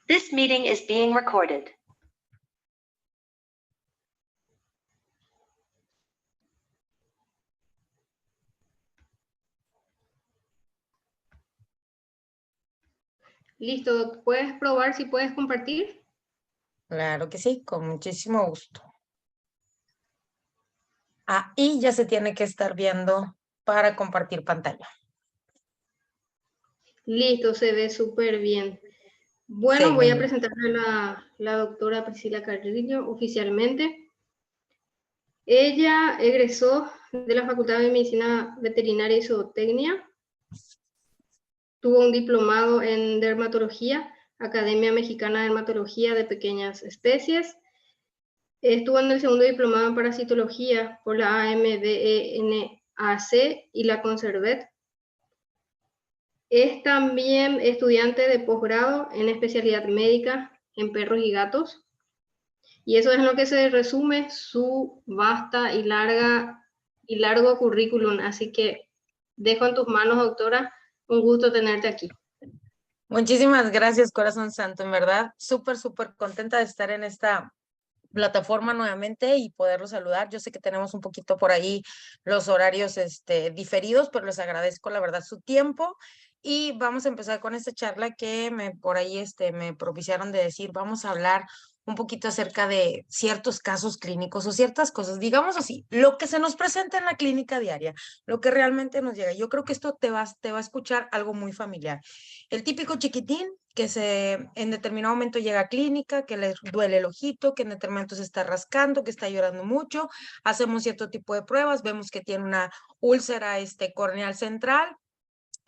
This meeting is being recorded. Listo, ¿puedes probar si puedes compartir? Claro que sí, con muchísimo gusto. Ahí ya se tiene que estar viendo para compartir pantalla. Listo, se ve súper bien. Bueno, Sí, voy muy a bien. presentarle a la doctora Priscila Carrillo oficialmente. Ella egresó de la Facultad de Medicina Veterinaria y Zootecnia. Tuvo un diplomado en dermatología, Academia Mexicana de Dermatología de Pequeñas Especies. Estuvo en el segundo diplomado en parasitología por la AMDENAC y la Conservet. Es también estudiante de posgrado en especialidad médica en perros y gatos. Y eso es en lo que se resume su vasta y largo currículum. Así que dejo en tus manos, doctora. Un gusto tenerte aquí. Muchísimas gracias, corazón santo, en verdad. Súper contenta de estar en esta plataforma nuevamente y poderlos saludar. Yo sé que tenemos un poquito por ahí los horarios diferidos, pero les agradezco la verdad su tiempo. Y vamos a empezar con esta charla que por ahí me propiciaron de decir, vamos a hablar un poquito acerca de ciertos casos clínicos o ciertas cosas, digamos así, lo que se nos presenta en la clínica diaria, lo que realmente nos llega. Yo creo que esto te va a escuchar algo muy familiar. El típico chiquitín que en determinado momento llega a clínica, que le duele el ojito, que en determinado momento se está rascando, que está llorando mucho, hacemos cierto tipo de pruebas, vemos que tiene una úlcera corneal central.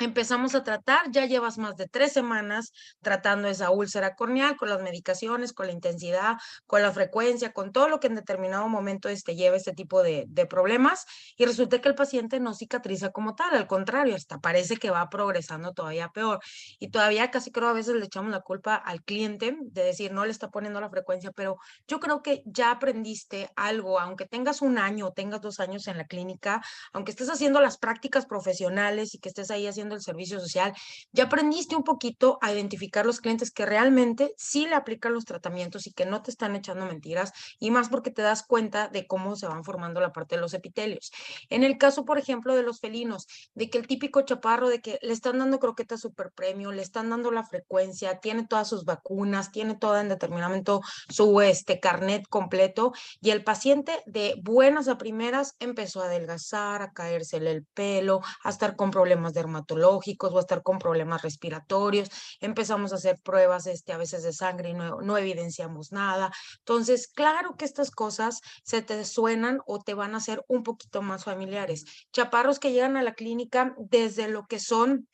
Empezamos a tratar, ya llevas más de 3 semanas tratando esa úlcera corneal con las medicaciones, con la intensidad, con la frecuencia, con todo lo que en determinado momento lleva este tipo de problemas y resulta que el paciente no cicatriza como tal, al contrario, hasta parece que va progresando todavía peor y todavía casi creo a veces le echamos la culpa al cliente de decir no le está poniendo la frecuencia, pero yo creo que ya aprendiste algo, aunque tengas 1 año o tengas 2 años en la clínica, aunque estés haciendo las prácticas profesionales y que estés ahí haciendo el servicio social, ya aprendiste un poquito a identificar los clientes que realmente sí le aplican los tratamientos y que no te están echando mentiras y más porque te das cuenta de cómo se van formando la parte de los epitelios. En el caso, por ejemplo, de los felinos, de que el típico chaparro de que le están dando croqueta super premio, le están dando la frecuencia, tiene todas sus vacunas, tiene toda en determinado momento su carnet completo y el paciente de buenas a primeras empezó a adelgazar, a caérsele el pelo, a estar con problemas dermatológicos o a estar con problemas respiratorios. Empezamos a hacer pruebas a veces de sangre y no evidenciamos nada. Entonces, claro que estas cosas se te suenan o te van a hacer un poquito más familiares. Chaparros que llegan a la clínica desde lo que son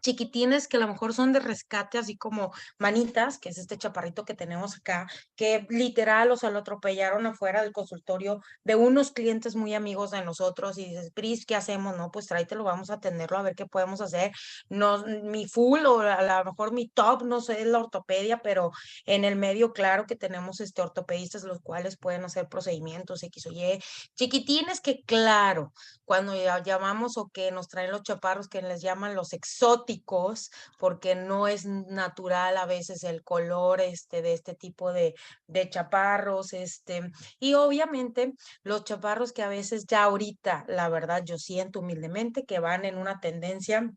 chiquitines que a lo mejor son de rescate, así como Manitas, que es este chaparrito que tenemos acá, que literal, o sea, lo atropellaron afuera del consultorio de unos clientes muy amigos de nosotros y dices, Pris, ¿qué hacemos? No, pues tráetelo, vamos a atenderlo, a ver qué podemos hacer. No, mi full o a lo mejor mi top, no sé, es la ortopedia, pero en el medio, claro que tenemos ortopedistas los cuales pueden hacer procedimientos X o Y. Chiquitines que, claro, cuando llamamos o que nos traen los chaparros que les llaman los exóticos, porque no es natural a veces el color de este tipo de chaparros, y obviamente los chaparros que a veces ya ahorita, la verdad, yo siento humildemente que van en una tendencia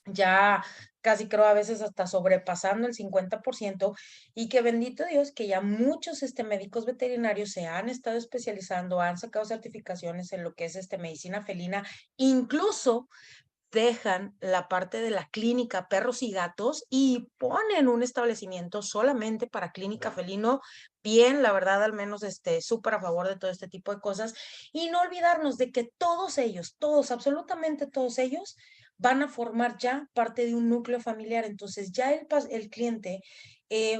ya casi creo a veces hasta sobrepasando el 50% y que bendito Dios que ya muchos médicos veterinarios se han estado especializando, han sacado certificaciones en lo que es medicina felina, incluso dejan la parte de la clínica perros y gatos y ponen un establecimiento solamente para clínica felino. Bien, la verdad, al menos súper a favor de todo este tipo de cosas y no olvidarnos de que todos ellos, todos, absolutamente todos ellos van a formar ya parte de un núcleo familiar. Entonces ya el cliente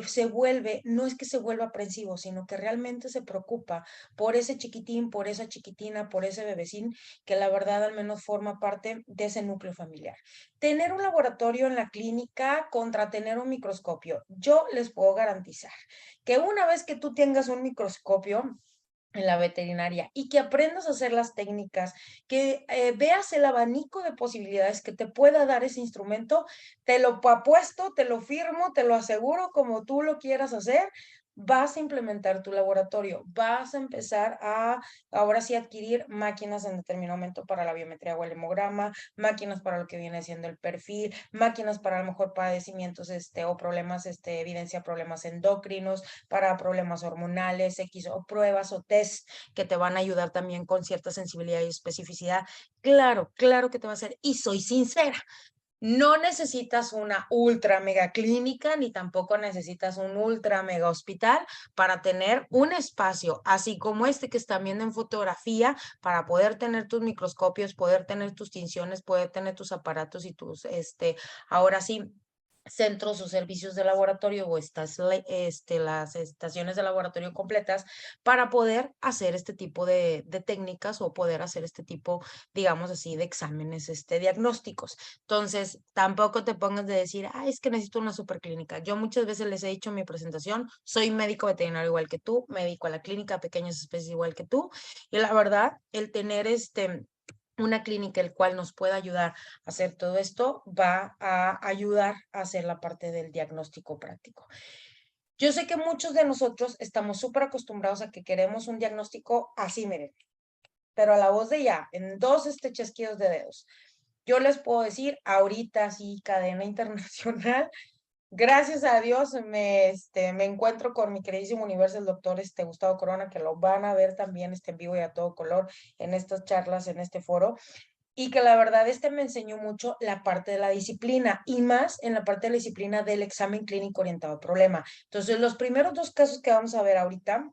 se vuelve, no es que se vuelva aprensivo, sino que realmente se preocupa por ese chiquitín, por esa chiquitina, por ese bebecín que la verdad al menos forma parte de ese núcleo familiar. Tener un laboratorio en la clínica contra tener un microscopio, yo les puedo garantizar que una vez que tú tengas un microscopio, en la veterinaria y que aprendas a hacer las técnicas, que veas el abanico de posibilidades que te pueda dar ese instrumento, te lo apuesto, te lo firmo, te lo aseguro, como tú lo quieras hacer, vas a implementar tu laboratorio, vas a empezar a, ahora sí, adquirir máquinas en determinado momento para la biometría o el hemograma, máquinas para lo que viene siendo el perfil, máquinas para a lo mejor padecimientos o problemas, evidencia problemas endocrinos, para problemas hormonales, X o pruebas o test que te van a ayudar también con cierta sensibilidad y especificidad. Claro, claro que te va a hacer. Y soy sincera, no necesitas una ultra mega clínica ni tampoco necesitas un ultra mega hospital para tener un espacio, así como este que están viendo en fotografía, para poder tener tus microscopios, poder tener tus tinciones, poder tener tus aparatos y tus, ahora sí, centros o servicios de laboratorio o las estaciones de laboratorio completas para poder hacer este tipo de técnicas o poder hacer este tipo, digamos así, de exámenes diagnósticos. Entonces, tampoco te pongas de decir, ah, es que necesito una superclínica. Yo muchas veces les he dicho en mi presentación, soy médico veterinario igual que tú, me dedico a la clínica, a pequeñas especies igual que tú, y la verdad, el tener una clínica el cual nos pueda ayudar a hacer todo esto, va a ayudar a hacer la parte del diagnóstico práctico. Yo sé que muchos de nosotros estamos súper acostumbrados a que queremos un diagnóstico así, miren, pero a la voz de ya, en dos chasquidos de dedos. Yo les puedo decir, ahorita sí, cadena internacional, gracias a Dios me encuentro con mi queridísimo universo, el doctor Gustavo Corona, que lo van a ver también en vivo y a todo color en estas charlas, en este foro, y que la verdad me enseñó mucho la parte de la disciplina y más en la parte de la disciplina del examen clínico orientado al problema. Entonces, los primeros dos casos que vamos a ver ahorita,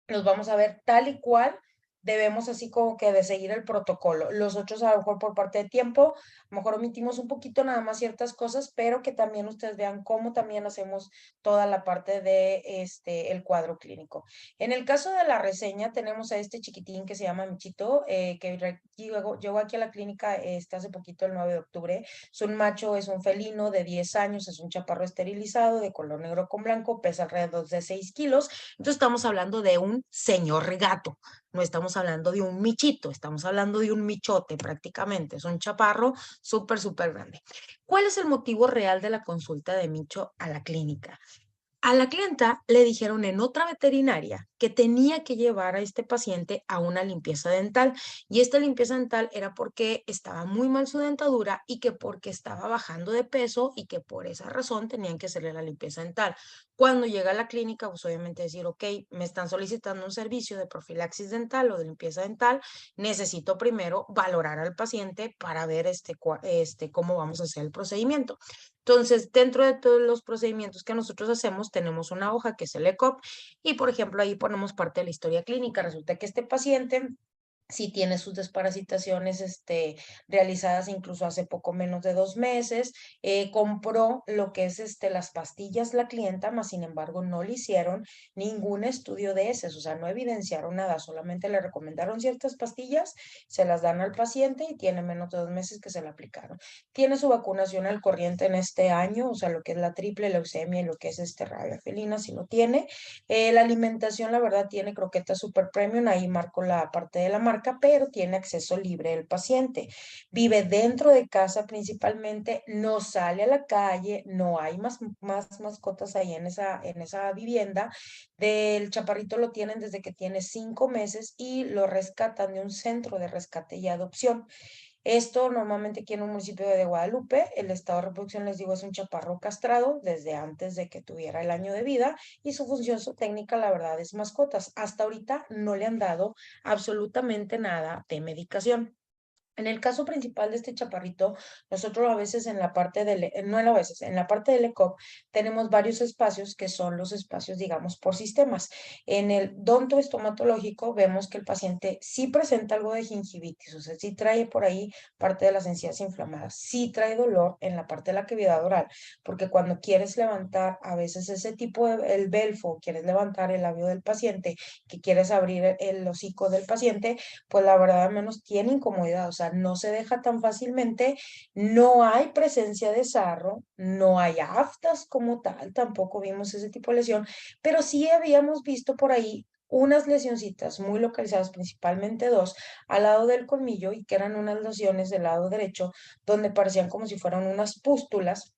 los vamos a ver tal y cual debemos así como que de seguir el protocolo. Los otros a lo mejor por parte de tiempo, a lo mejor omitimos un poquito nada más ciertas cosas, pero que también ustedes vean cómo también hacemos toda la parte de el cuadro clínico. En el caso de la reseña tenemos a este chiquitín que se llama Michito, que llegó aquí a la clínica hace poquito, el 9 de octubre. Es un macho, es un felino de 10 años, es un chaparro esterilizado de color negro con blanco, pesa alrededor de 6 kilos. Entonces estamos hablando de un señor gato, no estamos hablando de un michito, estamos hablando de un michote prácticamente, es un chaparro súper, súper grande. ¿Cuál es el motivo real de la consulta de Micho a la clínica? A la clienta le dijeron en otra veterinaria que tenía que llevar a este paciente a una limpieza dental, y esta limpieza dental era porque estaba muy mal su dentadura y que porque estaba bajando de peso y que por esa razón tenían que hacerle la limpieza dental. Cuando llega a la clínica, pues obviamente decir, ok, me están solicitando un servicio de profilaxis dental o de limpieza dental, necesito primero valorar al paciente para ver cómo vamos a hacer el procedimiento. Entonces, dentro de todos los procedimientos que nosotros hacemos, tenemos una hoja que es el ECOP y, por ejemplo, ahí ponemos parte de la historia clínica. Resulta que este paciente sí tiene sus desparasitaciones realizadas incluso hace poco menos de 2 meses, compró lo que es las pastillas la clienta, mas sin embargo no le hicieron ningún estudio de heces, o sea, no evidenciaron nada, solamente le recomendaron ciertas pastillas, se las dan al paciente y tiene menos de 2 meses que se la aplicaron. Tiene su vacunación al corriente en este año, o sea, lo que es la triple leucemia y lo que es rabia felina, si lo tiene. La alimentación, la verdad, tiene croquetas super premium, ahí marco la parte de la marca, pero tiene acceso libre el paciente. Vive dentro de casa principalmente, no sale a la calle, no hay más mascotas ahí en esa vivienda. Del chaparrito lo tienen desde que tiene 5 meses y lo rescatan de un centro de rescate y adopción. Esto normalmente aquí en un municipio de Guadalupe, el estado de reproducción, les digo, es un chaparro castrado desde antes de que tuviera el año de vida y su función, su técnica, la verdad, es mascotas. Hasta ahorita no le han dado absolutamente nada de medicación. En el caso principal de este chaparrito, nosotros a veces en la parte no a veces, en la parte del ECOP tenemos varios espacios que son los espacios, digamos, por sistemas. En el donto estomatológico vemos que el paciente sí presenta algo de gingivitis, o sea, sí trae por ahí parte de las encías inflamadas, sí trae dolor en la parte de la cavidad oral, porque cuando quieres levantar a veces ese tipo de, el belfo, quieres levantar el labio del paciente, que quieres abrir el hocico del paciente, pues la verdad al menos tiene incomodidad, o sea, no se deja tan fácilmente, no hay presencia de sarro, no hay aftas como tal, tampoco vimos ese tipo de lesión, pero sí habíamos visto por ahí unas lesioncitas muy localizadas, principalmente dos, al lado del colmillo y que eran unas lesiones del lado derecho donde parecían como si fueran unas pústulas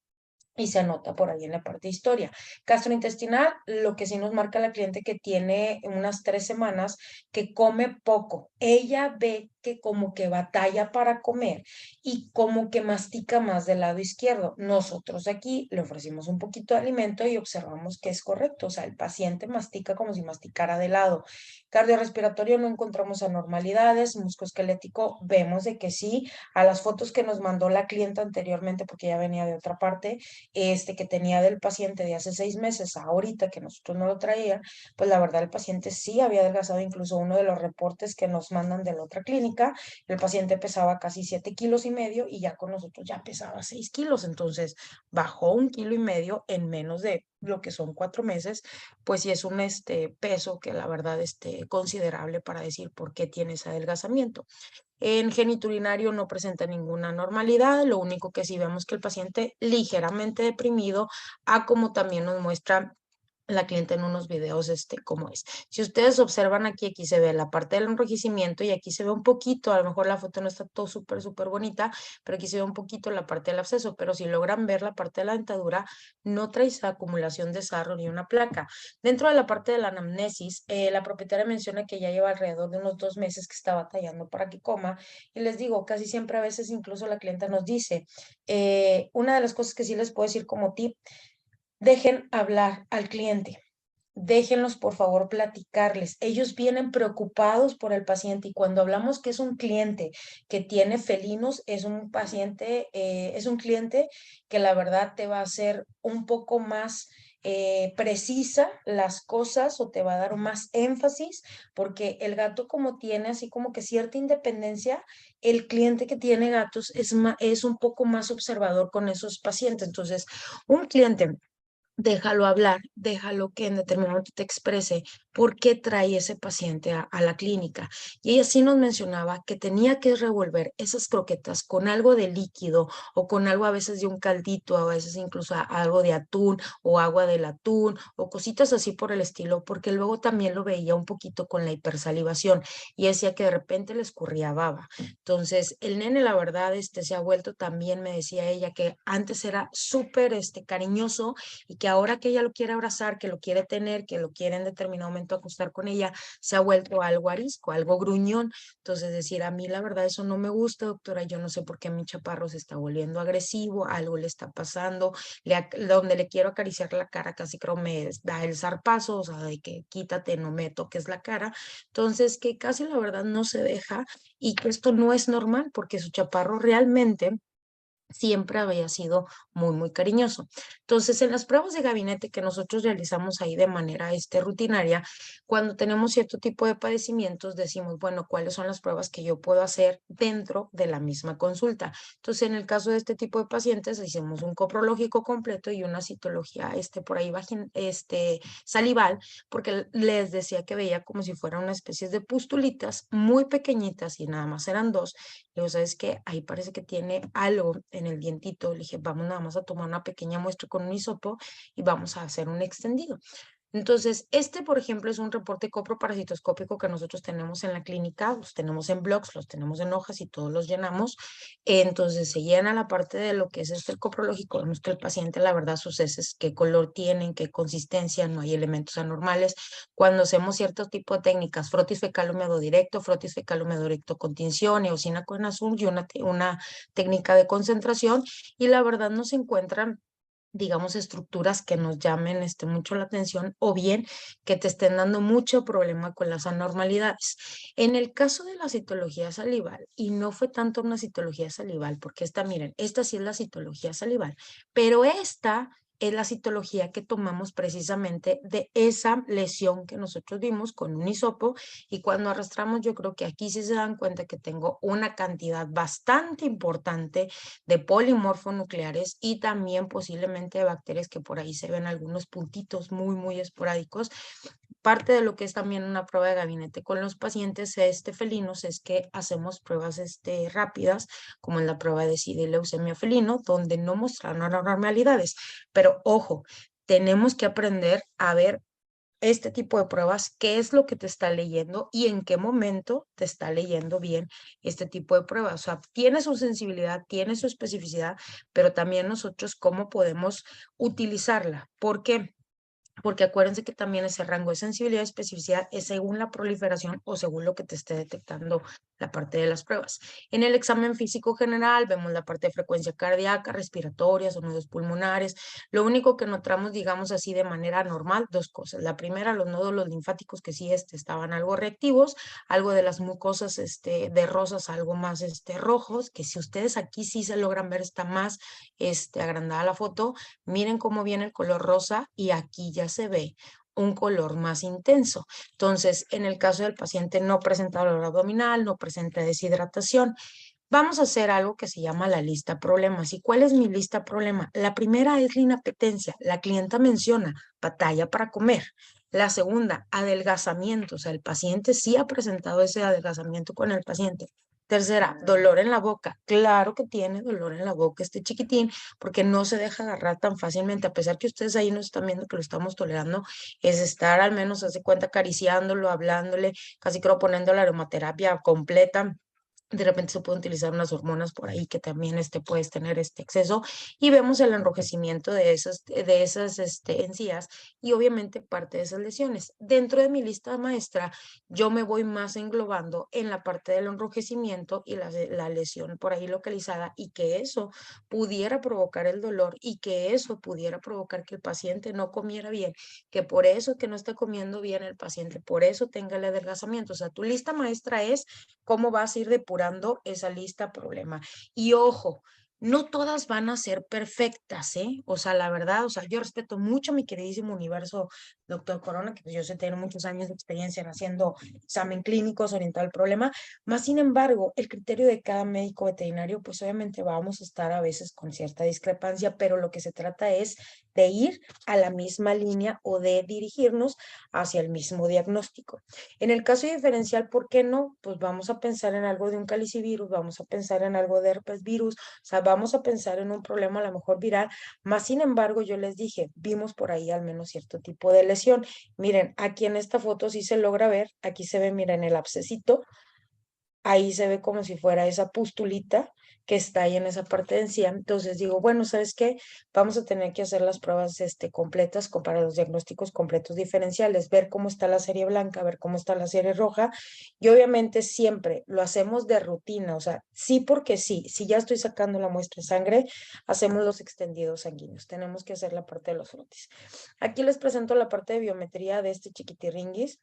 y se anota por ahí en la parte de historia. Gastrointestinal, lo que sí nos marca la cliente que tiene unas 3 semanas que come poco. Ella ve que como que batalla para comer y como que mastica más del lado izquierdo. Nosotros aquí le ofrecimos un poquito de alimento y observamos que es correcto. O sea, el paciente mastica como si masticara de lado. Cardiorrespiratorio no encontramos anormalidades. Musculoesquelético vemos de que sí. A las fotos que nos mandó la clienta anteriormente, porque ya venía de otra parte, que tenía del paciente de hace 6 meses a ahorita que nosotros no lo traía, pues la verdad el paciente sí había adelgazado, incluso uno de los reportes que nos mandan de la otra clínica, el paciente pesaba casi 7,5 kilos y ya con nosotros ya pesaba 6 kilos, entonces bajó 1,5 kilos en menos de lo que son 4 meses, pues sí es un peso que la verdad considerable para decir por qué tiene ese adelgazamiento. En geniturinario no presenta ninguna anormalidad, lo único que sí vemos que el paciente ligeramente deprimido, a como también nos muestra la cliente en unos videos, cómo es. Si ustedes observan aquí se ve la parte del enrojecimiento y aquí se ve un poquito, a lo mejor la foto no está todo súper bonita, pero aquí se ve un poquito la parte del absceso, pero si logran ver la parte de la dentadura, no trae esa acumulación de sarro ni una placa. Dentro de la parte de la anamnesis, la propietaria menciona que ya lleva alrededor de unos 2 meses que está batallando para que coma, y les digo, casi siempre a veces incluso la clienta nos dice, una de las cosas que sí les puedo decir como tip, dejen hablar al cliente. Déjenlos, por favor, platicarles. Ellos vienen preocupados por el paciente y cuando hablamos que es un cliente que tiene felinos, es un paciente, es un cliente que la verdad te va a hacer un poco más precisa las cosas o te va a dar más énfasis porque el gato como tiene así como que cierta independencia, el cliente que tiene gatos es un poco más observador con esos pacientes. Entonces, un cliente, déjalo hablar, déjalo que en determinado momento te exprese por qué trae ese paciente a la clínica. Y ella sí nos mencionaba que tenía que revolver esas croquetas con algo de líquido o con algo a veces de un caldito, a veces incluso algo de atún o agua del atún o cositas así por el estilo, porque luego también lo veía un poquito con la hipersalivación y decía que de repente le escurría baba. Entonces, el nene, la verdad, se ha vuelto también, me decía ella, que antes era súper cariñoso y que ahora que ella lo quiere abrazar, que lo quiere tener, que lo quiere en determinado momento acostar con ella, se ha vuelto algo arisco, algo gruñón. Entonces decir, a mí la verdad eso no me gusta, doctora, yo no sé por qué mi chaparro se está volviendo agresivo, algo le está pasando, donde le quiero acariciar la cara casi creo me da el zarpazo, o sea, de que quítate, no me toques la cara. Entonces que casi la verdad no se deja y que esto no es normal porque su chaparro realmente siempre había sido muy cariñoso. Entonces, en las pruebas de gabinete que nosotros realizamos ahí de manera rutinaria, cuando tenemos cierto tipo de padecimientos, decimos, bueno, ¿cuáles son las pruebas que yo puedo hacer dentro de la misma consulta? Entonces, en el caso de este tipo de pacientes, hicimos un coprológico completo y una citología, por ahí salival, porque les decía que veía como si fueran una especie de pustulitas muy pequeñitas y nada más eran dos. Le digo, ¿sabes qué? Ahí parece que tiene algo en el dientito. Le dije, vamos nada más a tomar una pequeña muestra con un hisopo y vamos a hacer un extendido. Entonces, por ejemplo, es un reporte coproparasitoscópico que nosotros tenemos en la clínica, los tenemos en blogs, los tenemos en hojas y todos los llenamos. Entonces, se llena la parte de lo que es el coprológico, vemos que el paciente, la verdad, sus heces, qué color tienen, qué consistencia, no hay elementos anormales. Cuando hacemos cierto tipo de técnicas, frotis fecal húmedo directo, frotis fecal húmedo directo con tinción, eosina con azul y una técnica de concentración, y la verdad no se encuentran, digamos, estructuras que nos llamen mucho la atención o bien que te estén dando mucho problema con las anormalidades. En el caso de la citología salival, y no fue tanto una citología salival, porque miren, esta sí es la citología salival, pero esta es la citología que tomamos precisamente de esa lesión que nosotros vimos con un hisopo, y cuando arrastramos yo creo que aquí sí se dan cuenta que tengo una cantidad bastante importante de polimorfonucleares y también posiblemente de bacterias que por ahí se ven algunos puntitos muy esporádicos. Parte de lo que es también una prueba de gabinete con los pacientes felinos es que hacemos pruebas rápidas, como en la prueba de SIDA y leucemia felino, donde no mostraron anormalidades. Pero ojo, tenemos que aprender a ver este tipo de pruebas, qué es lo que te está leyendo y en qué momento te está leyendo bien este tipo de pruebas. O sea, tiene su sensibilidad, tiene su especificidad, pero también nosotros cómo podemos utilizarla. ¿Por qué? Porque acuérdense que también ese rango de sensibilidad y especificidad es según la proliferación o según lo que te esté detectando la parte de las pruebas. En el examen físico general vemos la parte de frecuencia cardíaca, respiratoria, sonidos pulmonares. Lo único que notamos, digamos así, de manera normal, dos cosas. La primera, los nódulos linfáticos que sí estaban algo reactivos, algo de las mucosas de rosas, algo más rojos, que si ustedes aquí sí se logran ver, está más agrandada la foto. Miren cómo viene el color rosa y aquí ya se ve un color más intenso. Entonces, en el caso del paciente no presenta dolor abdominal, no presenta deshidratación, vamos a hacer algo que se llama la lista problemas. ¿Y cuál es mi lista problema? La primera es la inapetencia. La clienta menciona batalla para comer. La segunda, adelgazamiento. O sea, el paciente sí ha presentado ese adelgazamiento con el paciente. Tercera, dolor en la boca. Claro que tiene dolor en la boca este chiquitín porque no se deja agarrar tan fácilmente. A pesar que ustedes ahí nos están viendo que lo estamos tolerando, es estar al menos, hace cuenta, acariciándolo, hablándole, casi creo poniendo la aromaterapia completa. De repente se pueden utilizar unas hormonas por ahí que también puedes tener este exceso y vemos el enrojecimiento de esas encías y obviamente parte de esas lesiones. Dentro de mi lista maestra, yo me voy más englobando en la parte del enrojecimiento y la lesión por ahí localizada y que eso pudiera provocar el dolor y que eso pudiera provocar que el paciente no comiera bien, que por eso que no está comiendo bien el paciente, por eso tenga el adelgazamiento. O sea, tu lista maestra es cómo vas a ir depurando esa lista problema. Y ojo, no todas van a ser perfectas, ¿eh? O sea, la verdad, o sea, yo respeto mucho a mi queridísimo universo, doctor Corona, que pues yo sé tener muchos años de experiencia en haciendo examen clínicos orientado al problema, más sin embargo, el criterio de cada médico veterinario, pues obviamente vamos a estar a veces con cierta discrepancia, pero lo que se trata es de ir a la misma línea o de dirigirnos hacia el mismo diagnóstico. En el caso diferencial, ¿por qué no? Pues vamos a pensar en algo de un calicivirus, vamos a pensar en algo de herpes virus, o sea, vamos a pensar en un problema a lo mejor viral, más sin embargo, yo les dije, vimos por ahí al menos cierto tipo de lesión. Miren, aquí en esta foto sí se logra ver, aquí se ve, miren, el abscesito, ahí se ve como si fuera esa pustulita que está ahí en esa parte de encía. Entonces digo, bueno, ¿sabes qué? Vamos a tener que hacer las pruebas completas para los diagnósticos completos diferenciales, ver cómo está la serie blanca, ver cómo está la serie roja. Y obviamente siempre lo hacemos de rutina, o sea, sí porque sí, si ya estoy sacando la muestra de sangre, hacemos los extendidos sanguíneos. Tenemos que hacer la parte de los frotis. Aquí les presento la parte de biometría de este chiquitirringuis.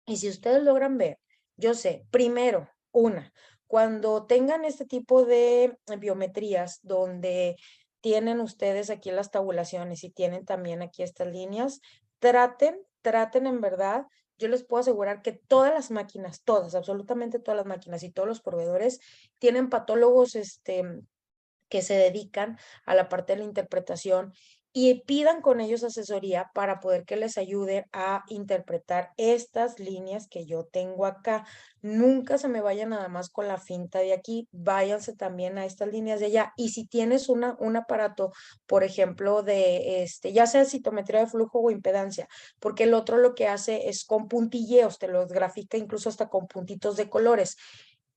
Y si ustedes logran ver, yo sé, primero, cuando tengan este tipo de biometrías donde tienen ustedes aquí las tabulaciones y tienen también aquí estas líneas, traten en verdad, yo les puedo asegurar que todas las máquinas, todas, absolutamente todas las máquinas y todos los proveedores tienen patólogos que se dedican a la parte de la interpretación y pidan con ellos asesoría para poder que les ayude a interpretar estas líneas que yo tengo acá. Nunca se me vayan nada más con la finta de aquí, váyanse también a estas líneas de allá. Y si tienes un aparato, por ejemplo, de ya sea citometría de flujo o impedancia, porque el otro lo que hace es con puntilleos, te los grafica incluso hasta con puntitos de colores.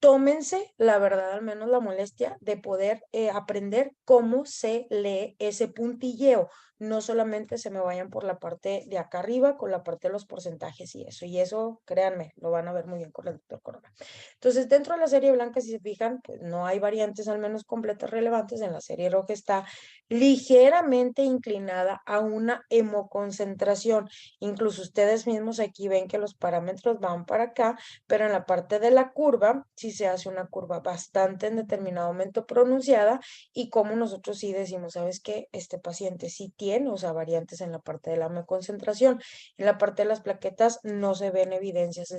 Tómense, la verdad, al menos la molestia de poder aprender cómo se lee ese puntilleo. No solamente se me vayan por la parte de acá arriba con la parte de los porcentajes y eso. Y eso, créanme, lo van a ver muy bien con el doctor Corona. Entonces, dentro de la serie blanca, si se fijan, pues no hay variantes al menos completas relevantes. En la serie roja está ligeramente inclinada a una hemoconcentración. Incluso ustedes mismos aquí ven que los parámetros van para acá, pero en la parte de la curva sí se hace una curva bastante en determinado momento pronunciada y como nosotros sí decimos, ¿sabes qué? Este paciente sí tiene, o sea, variantes en la parte de la concentración. En la parte de las plaquetas no se ven evidencias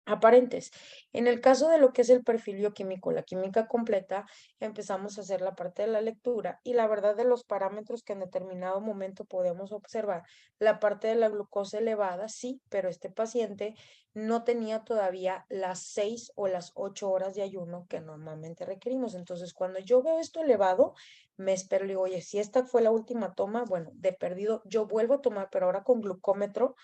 aparentes. En el caso de lo que es el perfil bioquímico, la química completa, empezamos a hacer la parte de la lectura y la verdad de los parámetros que en determinado momento podemos observar, la parte de la glucosa elevada, sí, pero este paciente no tenía todavía las 6 o las 8 horas de ayuno que normalmente requerimos. Entonces, cuando yo veo esto elevado, me espero y digo, oye, si esta fue la última toma, bueno, de perdido, yo vuelvo a tomar, pero ahora con glucómetro.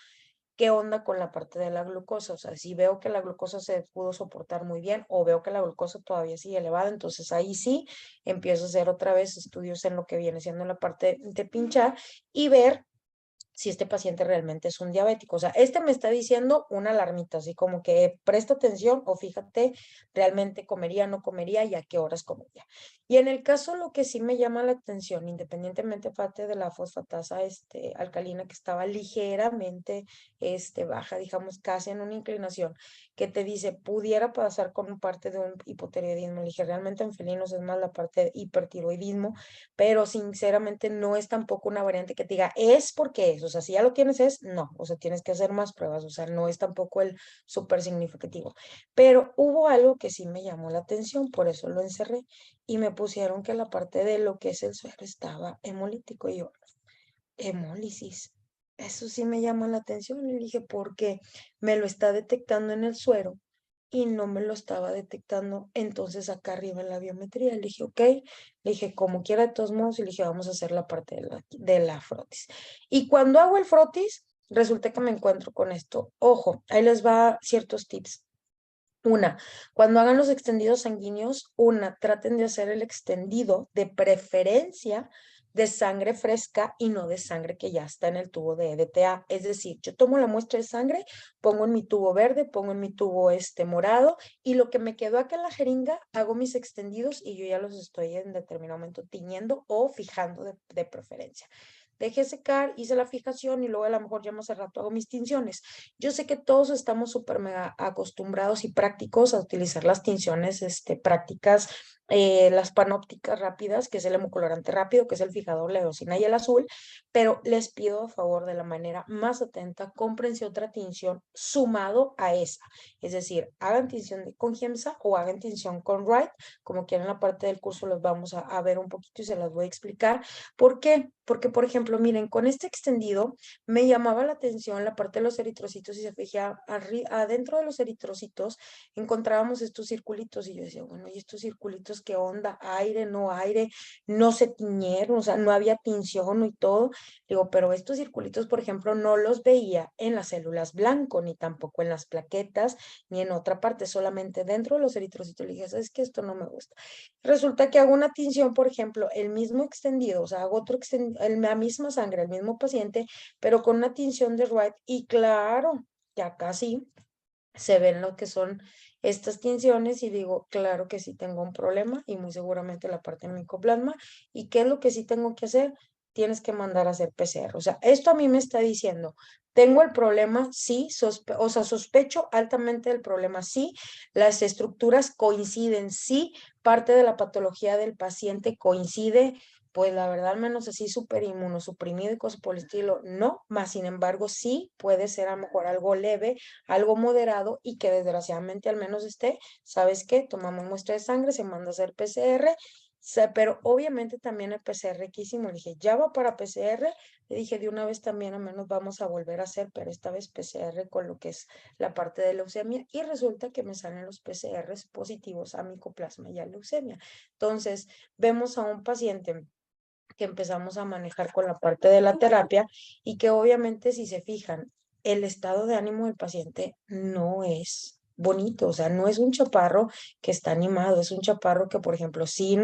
¿Qué onda con la parte de la glucosa? O sea, si veo que la glucosa se pudo soportar muy bien o veo que la glucosa todavía sigue elevada, entonces ahí sí empiezo a hacer otra vez estudios en lo que viene siendo la parte de pinchar y ver si este paciente realmente es un diabético. O sea, este me está diciendo una alarmita, así como que presta atención o fíjate, realmente comería, no comería y a qué horas comería. Y en el caso, lo que sí me llama la atención, independientemente parte de la fosfatasa alcalina que estaba ligeramente baja, digamos, casi en una inclinación, que te dice, pudiera pasar con parte de un hipotiroidismo. Le dije, realmente en felinos es más la parte de hipertiroidismo, pero sinceramente no es tampoco una variante que te diga, es porque es, o sea, si ya lo tienes es, no, o sea, tienes que hacer más pruebas, o sea, no es tampoco el súper significativo, pero hubo algo que sí me llamó la atención, por eso lo encerré, y me pusieron que la parte de lo que es el suero estaba hemolítico, y yo, hemólisis, eso sí me llama la atención, y dije, porque me lo está detectando en el suero, y no me lo estaba detectando entonces acá arriba en la biometría. Le dije, ok, le dije, como quiera de todos modos, y le dije, vamos a hacer la parte de la frotis. Y cuando hago el frotis, resulta que me encuentro con esto. Ojo, ahí les va ciertos tips. Una, cuando hagan los extendidos sanguíneos, traten de hacer el extendido de preferencia de sangre fresca y no de sangre que ya está en el tubo de EDTA. Es decir, yo tomo la muestra de sangre, pongo en mi tubo verde, pongo en mi tubo morado y lo que me quedó acá en la jeringa, hago mis extendidos y yo ya los estoy en determinado momento tiñendo o fijando de preferencia. Dejé secar, hice la fijación y luego a lo mejor ya más al rato hago mis tinciones. Yo sé que todos estamos súper mega acostumbrados y prácticos a utilizar las tinciones prácticas, las panópticas rápidas, que es el hemocolorante rápido, que es el fijador, la eosina y el azul, pero les pido a favor de la manera más atenta, cómprense otra tinción sumado a esa. Es decir, hagan tinción con Giemsa o hagan tinción con Wright, como quieran en la parte del curso los vamos a ver un poquito y se las voy a explicar. ¿Por qué? Porque, por ejemplo, miren, con este extendido me llamaba la atención la parte de los eritrocitos y se fija adentro de los eritrocitos encontrábamos estos circulitos y yo decía, bueno, ¿y estos circulitos qué onda? Aire, no se tiñeron, o sea, no había tinción y todo. Digo, pero estos circulitos, por ejemplo, no los veía en las células blanco, ni tampoco en las plaquetas, ni en otra parte, solamente dentro de los eritrocitos. Le dije, ¿sabes qué? Esto no me gusta. Resulta que hago una tinción, por ejemplo, el mismo extendido, o sea, hago otro la misma sangre, el mismo paciente, pero con una tinción de Wright y claro, que acá sí se ven lo que son estas tinciones y digo, claro que sí tengo un problema y muy seguramente la parte del micoplasma. ¿Y qué es lo que sí tengo que hacer? Tienes que mandar a hacer PCR. O sea, esto a mí me está diciendo, tengo el problema, sí, o sea, sospecho altamente del problema, sí, las estructuras coinciden, sí, parte de la patología del paciente coincide, pues la verdad, al menos así súper inmunosuprimido y cosas por el estilo, no, más sin embargo, sí puede ser a lo mejor algo leve, algo moderado y que desgraciadamente al menos ¿sabes qué? Tomamos muestra de sangre, se manda a hacer PCR, pero obviamente también el PCR que hicimos, le dije, ya va para PCR, le dije de una vez también al menos vamos a volver a hacer, pero esta vez PCR con lo que es la parte de leucemia y resulta que me salen los PCRs positivos a micoplasma y a leucemia. Entonces, vemos a un paciente que empezamos a manejar con la parte de la terapia y que obviamente si se fijan, el estado de ánimo del paciente no es bonito, o sea, no es un chaparro que está animado, es un chaparro que, por ejemplo, sí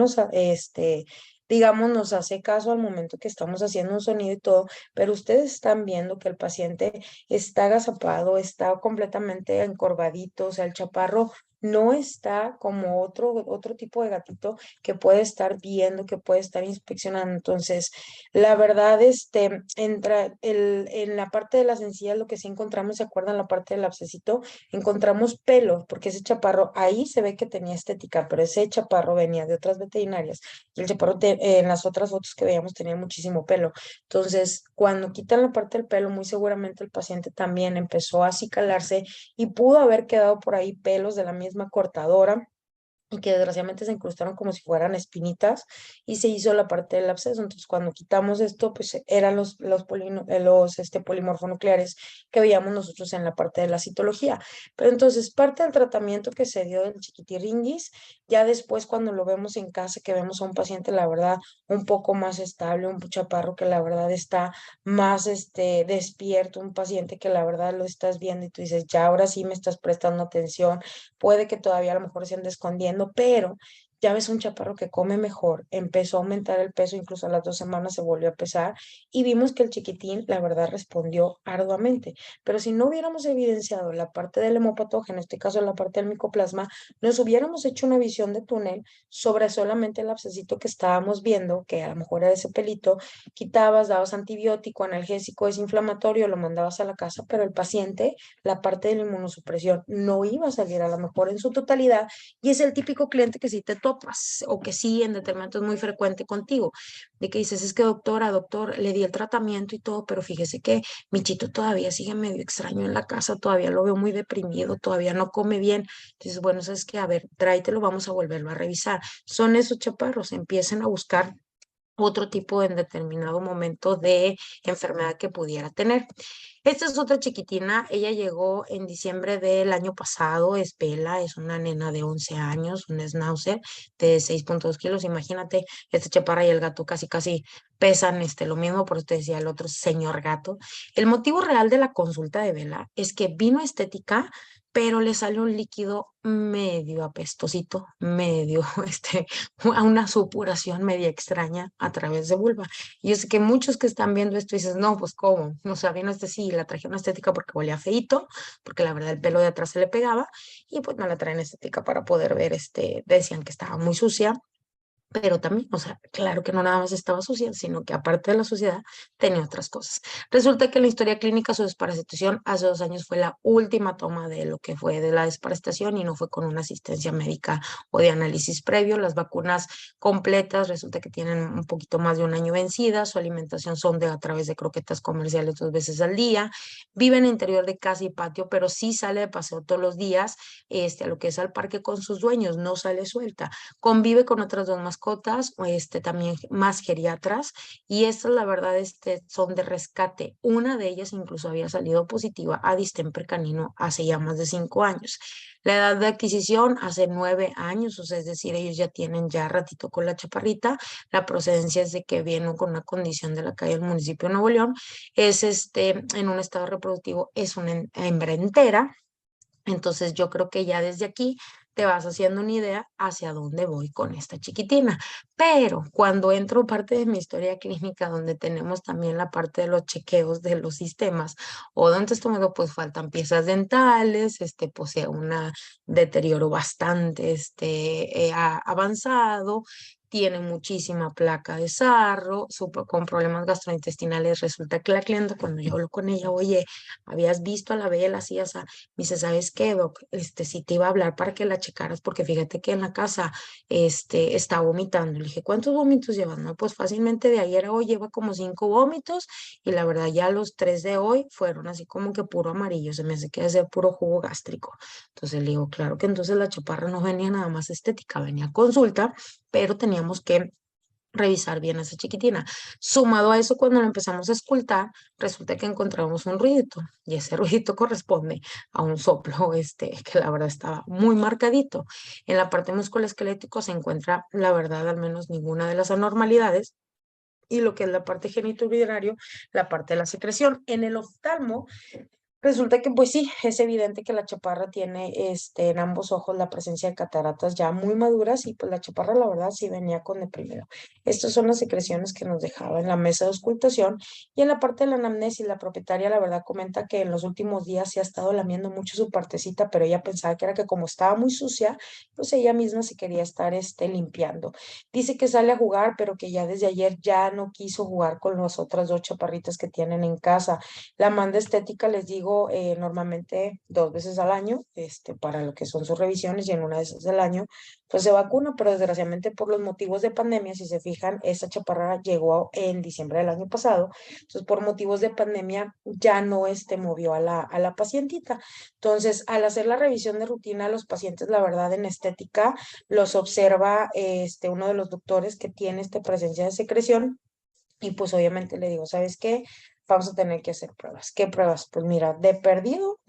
digamos, nos hace caso al momento que estamos haciendo un sonido y todo, pero ustedes están viendo que el paciente está agazapado, está completamente encorvadito, o sea, el chaparro no está como otro tipo de gatito que puede estar viendo, que puede estar inspeccionando. Entonces, la verdad, en la parte de las encías, lo que sí encontramos, ¿se acuerdan? La parte del abscesito, encontramos pelo, porque ese chaparro, ahí se ve que tenía estética, pero ese chaparro venía de otras veterinarias, y el chaparro en las otras fotos que veíamos tenía muchísimo pelo. Entonces, Cuando quitan la parte del pelo, muy seguramente el paciente también empezó a acicalarse y pudo haber quedado por ahí pelos de la misma cortadora y que desgraciadamente se incrustaron como si fueran espinitas y se hizo la parte del absceso. Entonces, cuando quitamos esto, pues eran los polimorfonucleares que veíamos nosotros en la parte de la citología. Pero entonces, parte del tratamiento que se dio del chiquitirringuis, ya después cuando lo vemos en casa, que vemos a un paciente, la verdad, un poco más estable, un chaparro que la verdad está más despierto, un paciente que la verdad lo estás viendo y tú dices, ya ahora sí me estás prestando atención, puede que todavía a lo mejor se ande escondiendo, pero ya ves un chaparro que come mejor, empezó a aumentar el peso, incluso a las 2 semanas se volvió a pesar y vimos que el chiquitín, la verdad, respondió arduamente. Pero si no hubiéramos evidenciado la parte del hemopatógeno, en este caso la parte del micoplasma, nos hubiéramos hecho una visión de túnel sobre solamente el abscesito que estábamos viendo, que a lo mejor era ese pelito, quitabas, dabas antibiótico, analgésico, desinflamatorio, lo mandabas a la casa, pero el paciente, la parte de la inmunosupresión no iba a salir a lo mejor en su totalidad y es el típico cliente que sí te topas o que sí en determinado es muy frecuente contigo, de que dices, es que doctora, doctor, le di el tratamiento y todo, pero fíjese que mi chito todavía sigue medio extraño en la casa, todavía lo veo muy deprimido, todavía no come bien. Entonces, bueno, es que, a ver, tráetelo, vamos a volverlo a revisar. Son esos chaparros, empiecen a buscar otro tipo en determinado momento de enfermedad que pudiera tener. Esta es otra chiquitina, ella llegó en diciembre del año pasado, es Bella, es una nena de 11 años, un schnauzer de 6.2 kilos, imagínate, esta chaparra y el gato casi casi pesan lo mismo, por eso te decía el otro señor gato. El motivo real de la consulta de Bella es que vino estética, pero le sale un líquido medio apestosito, medio, a una supuración media extraña a través de vulva. Y yo sé que muchos que están viendo esto dices, no, pues cómo, o sea, vino sí, la trajeron estética porque olía feíto, porque la verdad el pelo de atrás se le pegaba, y pues me la traen estética para poder ver, decían que estaba muy sucia, pero también, o sea, claro que no nada más estaba sucia, sino que aparte de la suciedad tenía otras cosas. Resulta que en la historia clínica su desparasitación hace 2 años fue la última toma de lo que fue de la desparasitación y no fue con una asistencia médica o de análisis previo. Las vacunas completas resulta que tienen un poquito más de un año vencidas, su alimentación son a través de croquetas comerciales 2 veces al día, vive en el interior de casa y patio, pero sí sale de paseo todos los días, a lo que es al parque con sus dueños, no sale suelta, convive con otras 2 mascotas, también más geriatras, y estas, la verdad, son de rescate. Una de ellas incluso había salido positiva a distemper canino hace ya más de 5 años. La edad de adquisición hace 9 años, o sea, es decir, ellos ya tienen ya ratito con la chaparrita. La procedencia es de que vienen con una condición de la calle del municipio de Nuevo León. Es en un estado reproductivo, es una hembra entera. Entonces yo creo que ya desde aquí te vas haciendo una idea hacia dónde voy con esta chiquitina. Pero cuando entro parte de mi historia clínica, donde tenemos también la parte de los chequeos de los sistemas odontoestómago, pues faltan piezas dentales, posee un deterioro bastante avanzado, tiene muchísima placa de sarro, con problemas gastrointestinales. Resulta que la clienta, cuando yo hablo con ella, oye, ¿habías visto a la Bella así, esa? Me dice, ¿sabes qué, doc? Sí te iba a hablar para que la checaras, porque fíjate que en la casa, está vomitando. Le dije, ¿cuántos vómitos llevas? No, pues fácilmente de ayer a hoy lleva como 5 vómitos, y la verdad ya los 3 de hoy fueron así como que puro amarillo, se me hace que es puro jugo gástrico. Entonces le digo, claro que entonces la chaparra no venía nada más estética, venía a consulta, pero teníamos que revisar bien a esa chiquitina. Sumado a eso, cuando lo empezamos a escultar, resulta que encontramos un ruidito, y ese ruidito corresponde a un soplo, que la verdad estaba muy marcadito. En la parte musculoesquelético se encuentra, la verdad, al menos ninguna de las anormalidades, y lo que es la parte genitourinario, la parte de la secreción. En el oftalmo, resulta que, pues sí, es evidente que la chaparra tiene en ambos ojos la presencia de cataratas ya muy maduras, y pues la chaparra, la verdad, sí venía con deprimido. Estas son las secreciones que nos dejaba en la mesa de auscultación. Y en la parte de la anamnesis, la propietaria, la verdad, comenta que en los últimos días se ha estado lamiendo mucho su partecita, pero ella pensaba que era que como estaba muy sucia, pues ella misma se quería estar limpiando. Dice que sale a jugar, pero que ya desde ayer ya no quiso jugar con las otras 2 chaparritas que tienen en casa. La manda estética, les digo, digo, normalmente 2 veces al año, para lo que son sus revisiones, y en una de esas al año, pues se vacuna, pero desgraciadamente por los motivos de pandemia, si se fijan, esta chaparra llegó en diciembre del año pasado, entonces por motivos de pandemia ya no movió a la pacientita. Entonces, al hacer la revisión de rutina, los pacientes, la verdad, en estética, los observa uno de los doctores que tiene presencia de secreción, y pues obviamente le digo, ¿sabes qué? Vamos a tener que hacer pruebas. ¿Qué pruebas? Pues mira, de perdido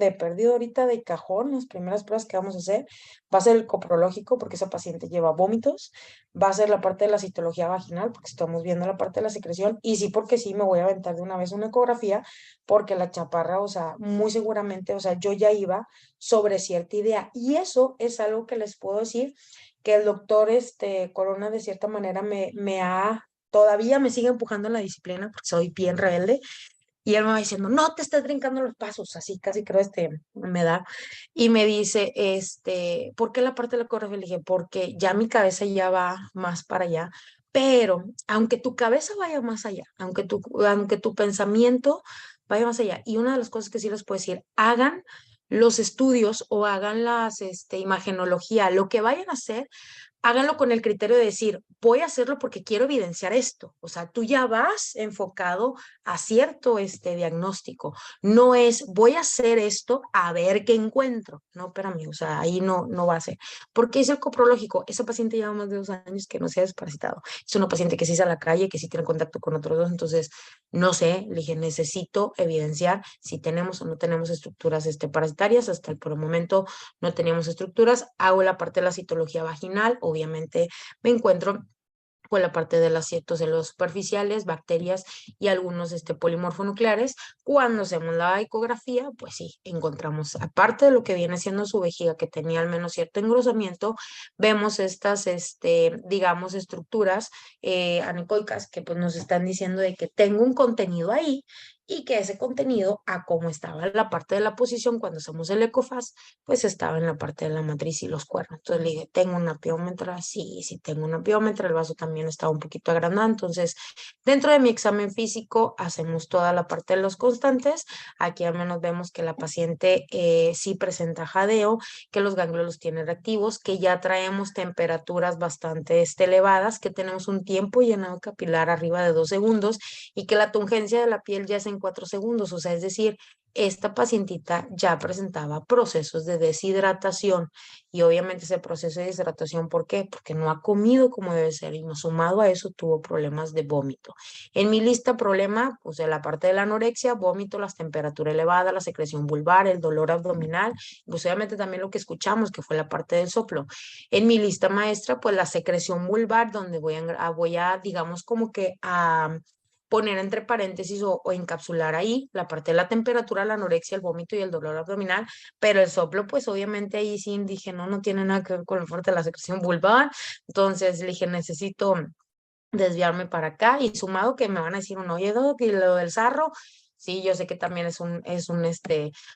ahorita de cajón, las primeras pruebas que vamos a hacer va a ser el coprológico, porque esa paciente lleva vómitos, va a ser la parte de la citología vaginal, porque estamos viendo la parte de la secreción, y sí, porque sí, me voy a aventar de una vez una ecografía, porque la chaparra, o sea, muy seguramente, o sea, yo ya iba sobre cierta idea, y eso es algo que les puedo decir, que el doctor Corona de cierta manera todavía me sigue empujando en la disciplina, porque soy bien rebelde, y él me va diciendo, no te estés brincando los pasos, así casi creo me da, y me dice, ¿por qué la parte de la coreografía? Le dije, porque ya mi cabeza ya va más para allá, pero aunque tu cabeza vaya más allá, aunque tu pensamiento vaya más allá, y una de las cosas que sí les puedo decir, hagan los estudios o hagan las, imagenología, lo que vayan a hacer, háganlo con el criterio de decir, voy a hacerlo porque quiero evidenciar esto. O sea, tú ya vas enfocado a cierto diagnóstico. No es, voy a hacer esto a ver qué encuentro. No, espérame, o sea, ahí no va a ser. Porque es el coprológico. Esa paciente lleva más de 2 años que no se ha desparasitado. Es una paciente que sí sale a la calle, que sí tiene contacto con otros dos. Entonces, no sé, le dije, necesito evidenciar si tenemos o no tenemos estructuras parasitarias. Hasta por el momento no teníamos estructuras. Hago la parte de la citología vaginal, obviamente me encuentro con la parte de las citocélulas superficiales, bacterias y algunos polimorfonucleares. Cuando hacemos la ecografía, pues sí, encontramos, aparte de lo que viene siendo su vejiga, que tenía al menos cierto engrosamiento, vemos estas, digamos, estructuras anecoicas que pues nos están diciendo de que tengo un contenido ahí, y que ese contenido, a como estaba en la parte de la posición cuando hacemos el ecofaz, pues estaba en la parte de la matriz y los cuernos. Entonces le dije, ¿tengo una piómetra? Sí, sí tengo una piómetra, el vaso también estaba un poquito agrandado. Entonces, dentro de mi examen físico, hacemos toda la parte de los constantes. Aquí al menos vemos que la paciente sí presenta jadeo, que los ganglios los tiene reactivos, que ya traemos temperaturas bastante elevadas, que tenemos un tiempo llenado capilar arriba de 2 segundos, y que la tungencia de la piel ya es en 4 segundos. O sea, es decir, esta pacientita ya presentaba procesos de deshidratación, y obviamente ese proceso de deshidratación, ¿por qué? Porque no ha comido como debe ser, y no, sumado a eso tuvo problemas de vómito. En mi lista problema, pues de la parte de la anorexia, vómito, las temperaturas elevadas, la secreción vulvar, el dolor abdominal, pues obviamente también lo que escuchamos, que fue la parte del soplo. En mi lista maestra, pues la secreción vulvar, donde voy a digamos como que a poner entre paréntesis o encapsular ahí la parte de la temperatura, la anorexia, el vómito y el dolor abdominal, pero el soplo, pues obviamente ahí sí dije, no tiene nada que ver con la parte de la secreción vulvar. Entonces le dije, necesito desviarme para acá, y sumado que me van a decir oye, Doc, y lo del sarro, sí, yo sé que también es un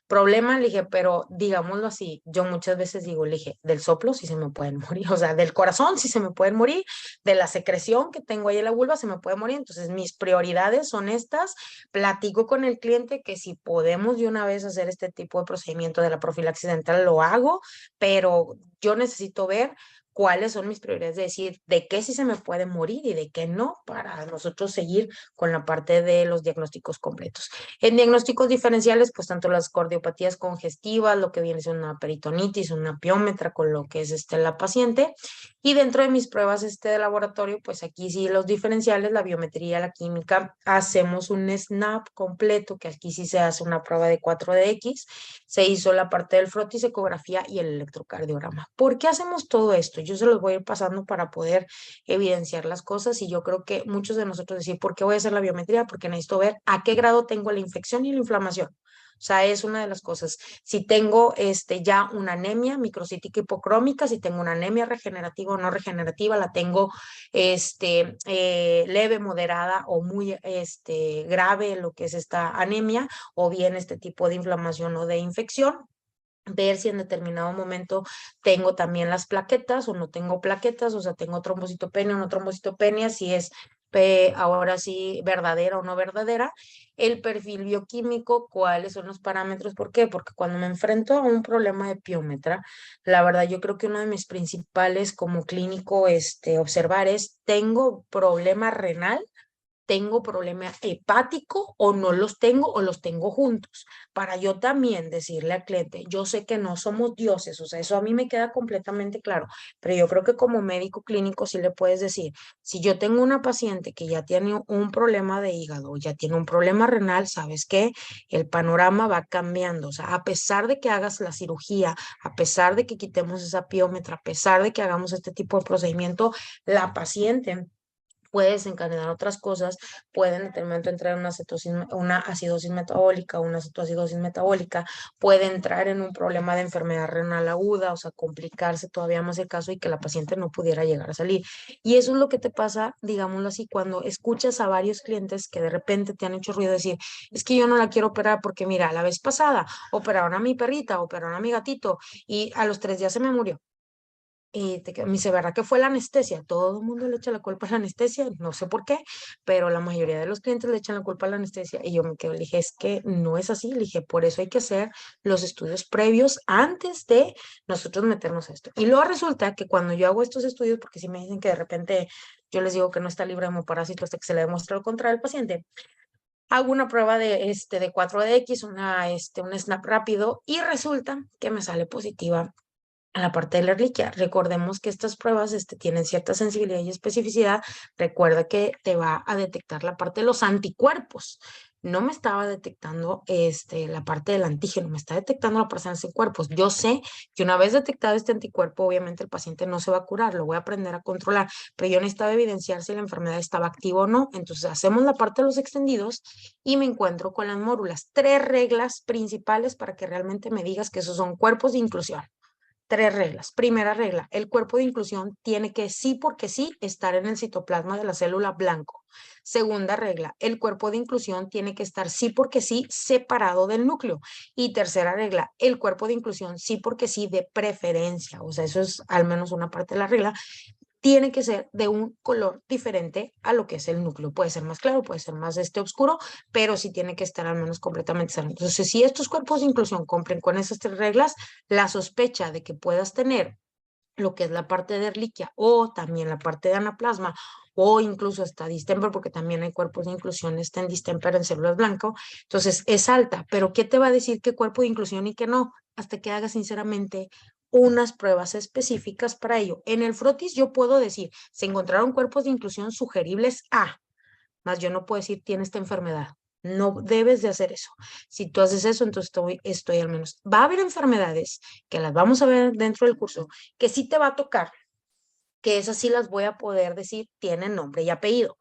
problema. Le dije, pero digámoslo así, yo muchas veces digo, le dije, del soplo sí se me pueden morir, o sea, del corazón sí se me pueden morir, de la secreción que tengo ahí en la vulva se me puede morir. Entonces mis prioridades son estas. Platico con el cliente que si podemos de una vez hacer este tipo de procedimiento de la profilaxis dental, lo hago, pero yo necesito ver cuáles son mis prioridades, de decir de qué sí se me puede morir y de qué no, para nosotros seguir con la parte de los diagnósticos completos. En diagnósticos diferenciales, pues tanto las cardiopatías congestivas, lo que viene siendo una peritonitis, una piómetra con lo que es la paciente, y dentro de mis pruebas de laboratorio, pues aquí sí los diferenciales, la biometría, la química, hacemos un SNAP completo, que aquí sí se hace una prueba de 4DX, se hizo la parte del frotis, ecografía y el electrocardiograma. ¿Por qué hacemos todo esto? Yo se los voy a ir pasando para poder evidenciar las cosas, y yo creo que muchos de nosotros decir, ¿por qué voy a hacer la biometría? Porque necesito ver a qué grado tengo la infección y la inflamación. O sea, es una de las cosas. Si tengo ya una anemia microcítica hipocrómica, si tengo una anemia regenerativa o no regenerativa, la tengo leve, moderada o muy grave, lo que es esta anemia, o bien este tipo de inflamación o de infección. Ver si en determinado momento tengo también las plaquetas o no tengo plaquetas, o sea, tengo trombocitopenia o no trombocitopenia, si es ahora sí, verdadera o no verdadera, el perfil bioquímico, cuáles son los parámetros, ¿por qué? Porque cuando me enfrento a un problema de piómetra, la verdad yo creo que uno de mis principales como clínico observar es, ¿tengo problema renal? ¿Tengo problema hepático o no los tengo o los tengo juntos? Para yo también decirle al cliente, yo sé que no somos dioses, o sea, eso a mí me queda completamente claro, pero yo creo que como médico clínico sí le puedes decir, si yo tengo una paciente que ya tiene un problema de hígado, ya tiene un problema renal, ¿sabes qué? El panorama va cambiando, o sea, a pesar de que hagas la cirugía, a pesar de que quitemos esa piómetra, a pesar de que hagamos este tipo de procedimiento, la paciente puede desencadenar otras cosas, puede en determinado entrar en una acidosis metabólica, una cetoacidosis metabólica, puede entrar en un problema de enfermedad renal aguda, o sea, complicarse todavía más el caso y que la paciente no pudiera llegar a salir. Y eso es lo que te pasa, digámoslo así, cuando escuchas a varios clientes que de repente te han hecho ruido decir, es que yo no la quiero operar porque mira, la vez pasada operaron a mi perrita, operaron a mi gatito y a los 3 días se me murió. Y me dice, ¿verdad que fue la anestesia? Todo el mundo le echa la culpa a la anestesia, no sé por qué, pero la mayoría de los clientes le echan la culpa a la anestesia. Y yo me quedo, le dije, es que no es así. Le dije, por eso hay que hacer los estudios previos antes de nosotros meternos a esto. Y luego resulta que cuando yo hago estos estudios, porque si me dicen que de repente yo les digo que no está libre de hemoparásito hasta que se le demuestra lo contrario al paciente, hago una prueba de 4DX, un snap rápido, y resulta que me sale positiva a la parte de la reliquia. Recordemos que estas pruebas tienen cierta sensibilidad y especificidad. Recuerda que te va a detectar la parte de los anticuerpos. No me estaba detectando la parte del antígeno, me está detectando la parte de los anticuerpos. Yo sé que una vez detectado este anticuerpo, obviamente el paciente no se va a curar, lo voy a aprender a controlar, pero yo necesitaba evidenciar si la enfermedad estaba activa o no. Entonces hacemos la parte de los extendidos y me encuentro con las mórulas. 3 reglas principales para que realmente me digas que esos son cuerpos de inclusión. 3 reglas. Primera regla, el cuerpo de inclusión tiene que sí porque sí estar en el citoplasma de la célula blanco. Segunda regla, el cuerpo de inclusión tiene que estar sí porque sí separado del núcleo. Y tercera regla, el cuerpo de inclusión sí porque sí de preferencia. O sea, eso es al menos una parte de la regla, tiene que ser de un color diferente a lo que es el núcleo. Puede ser más claro, puede ser más oscuro, pero sí tiene que estar al menos completamente sano. Entonces, si estos cuerpos de inclusión cumplen con esas 3 reglas, la sospecha de que puedas tener lo que es la parte de Ehrlichia o también la parte de anaplasma o incluso hasta distemper, porque también hay cuerpos de inclusión en distemper en células blanco, entonces es alta, pero ¿qué te va a decir qué cuerpo de inclusión y qué no? Hasta que hagas sinceramente unas pruebas específicas para ello. En el frotis yo puedo decir, se encontraron cuerpos de inclusión sugeribles a, más yo no puedo decir tiene esta enfermedad. No debes de hacer eso. Si tú haces eso, entonces estoy al menos. Va a haber enfermedades que las vamos a ver dentro del curso, que sí te va a tocar, que esas sí las voy a poder decir, tienen nombre y apellido,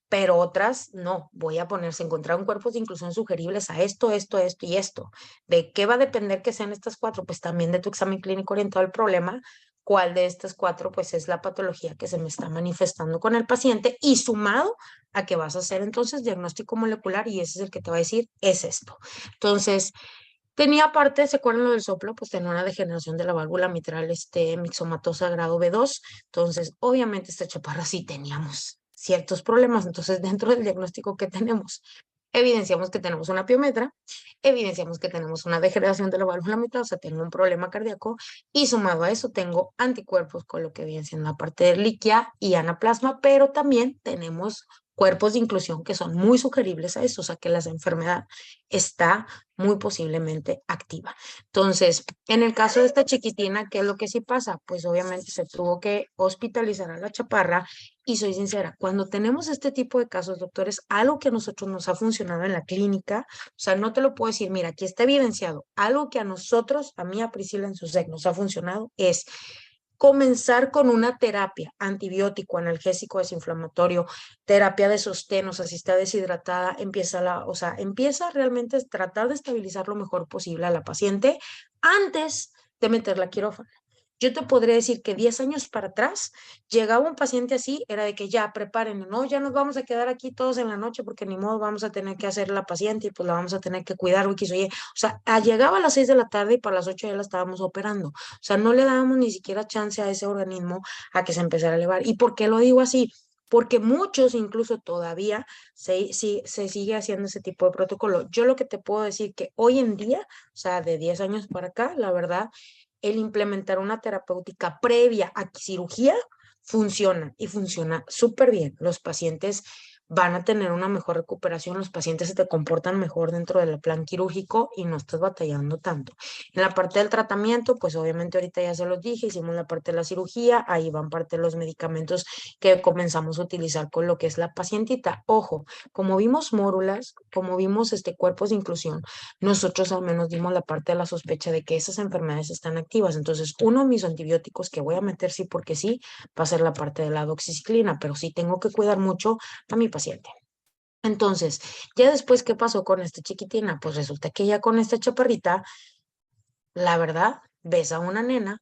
pero otras no. Voy a poner, se encontraron cuerpos de inclusión sugeribles a esto, esto, esto y esto. ¿De qué va a depender que sean estas 4? Pues también de tu examen clínico orientado al problema. ¿Cuál de estas 4 pues es la patología que se me está manifestando con el paciente? Y sumado a que vas a hacer entonces diagnóstico molecular y ese es el que te va a decir, es esto. Entonces, tenía aparte, ¿se acuerdan lo del soplo? Pues tenía una degeneración de la válvula mitral, mixomatosa grado B2. Entonces, obviamente, esta chaparra sí teníamos ciertos problemas. Entonces, dentro del diagnóstico que tenemos, evidenciamos que tenemos una piometra, evidenciamos que tenemos una degeneración de la válvula mitral, o sea, tengo un problema cardíaco, y sumado a eso tengo anticuerpos con lo que viene siendo la parte de Ehrlichia y anaplasma, pero también tenemos cuerpos de inclusión que son muy sugeribles a eso, o sea, que la enfermedad está muy posiblemente activa. Entonces, en el caso de esta chiquitina, ¿qué es lo que sí pasa? Pues obviamente se tuvo que hospitalizar a la chaparra y soy sincera, cuando tenemos este tipo de casos, doctores, algo que a nosotros nos ha funcionado en la clínica, o sea, no te lo puedo decir, mira, aquí está evidenciado, algo que a nosotros, a mí, a Priscila en SUSEC nos ha funcionado es comenzar con una terapia, antibiótico, analgésico, desinflamatorio, terapia de sostén, o sea, si está deshidratada, empieza realmente a tratar de estabilizar lo mejor posible a la paciente antes de meterla a quirófano. Yo te podría decir que 10 años para atrás llegaba un paciente así, era de que ya preparen, no, ya nos vamos a quedar aquí todos en la noche porque ni modo vamos a tener que hacer la paciente y pues la vamos a tener que cuidar, oye. O sea, llegaba a las 6 de la tarde y para las 8 ya la estábamos operando. O sea, no le dábamos ni siquiera chance a ese organismo a que se empezara a elevar. ¿Y por qué lo digo así? porque muchos incluso todavía se sigue haciendo ese tipo de protocolo. Yo lo que te puedo decir que hoy en día, o sea, de 10 años para acá, la verdad, el implementar una terapéutica previa a cirugía funciona y funciona súper bien. Los pacientes van a tener una mejor recuperación, los pacientes se te comportan mejor dentro del plan quirúrgico y no estás batallando tanto. En la parte del tratamiento, pues obviamente ahorita ya se los dije, hicimos la parte de la cirugía, ahí van parte de los medicamentos que comenzamos a utilizar con lo que es la pacientita. Ojo, como vimos mórulas, como vimos cuerpos de inclusión, nosotros al menos dimos la parte de la sospecha de que esas enfermedades están activas. Entonces, uno de mis antibióticos que voy a meter sí porque sí, va a ser la parte de la doxiciclina, pero sí tengo que cuidar mucho a mi paciente. Entonces, ya después, ¿qué pasó con esta chiquitina? Pues resulta que ya con esta chaparrita, la verdad, ves a una nena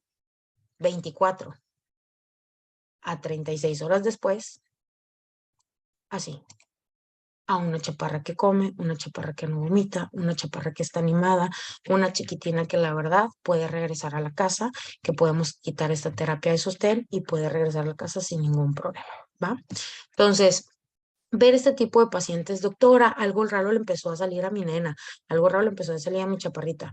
24 a 36 horas después, así, a una chaparra que come, una chaparra que no vomita, una chaparra que está animada, una chiquitina que la verdad puede regresar a la casa, que podemos quitar esta terapia de sostén y puede regresar a la casa sin ningún problema, ¿va? Entonces, ver este tipo de pacientes, doctora, algo raro le empezó a salir a mi nena, algo raro le empezó a salir a mi chaparrita.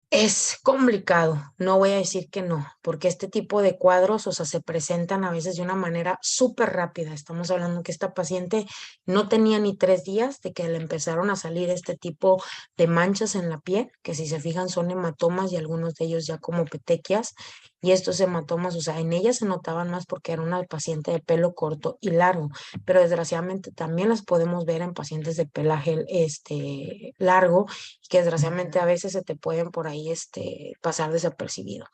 Es complicado, no voy a decir que no, porque este tipo de cuadros, o sea, se presentan a veces de una manera súper rápida. Estamos hablando que esta paciente no tenía ni 3 días de que le empezaron a salir este tipo de manchas en la piel, que si se fijan son hematomas y algunos de ellos ya como petequias. Y estos hematomas, o sea, en ella se notaban más porque era una paciente de pelo corto y largo, pero desgraciadamente también las podemos ver en pacientes de pelaje largo que desgraciadamente a veces se te pueden por ahí pasar desapercibido.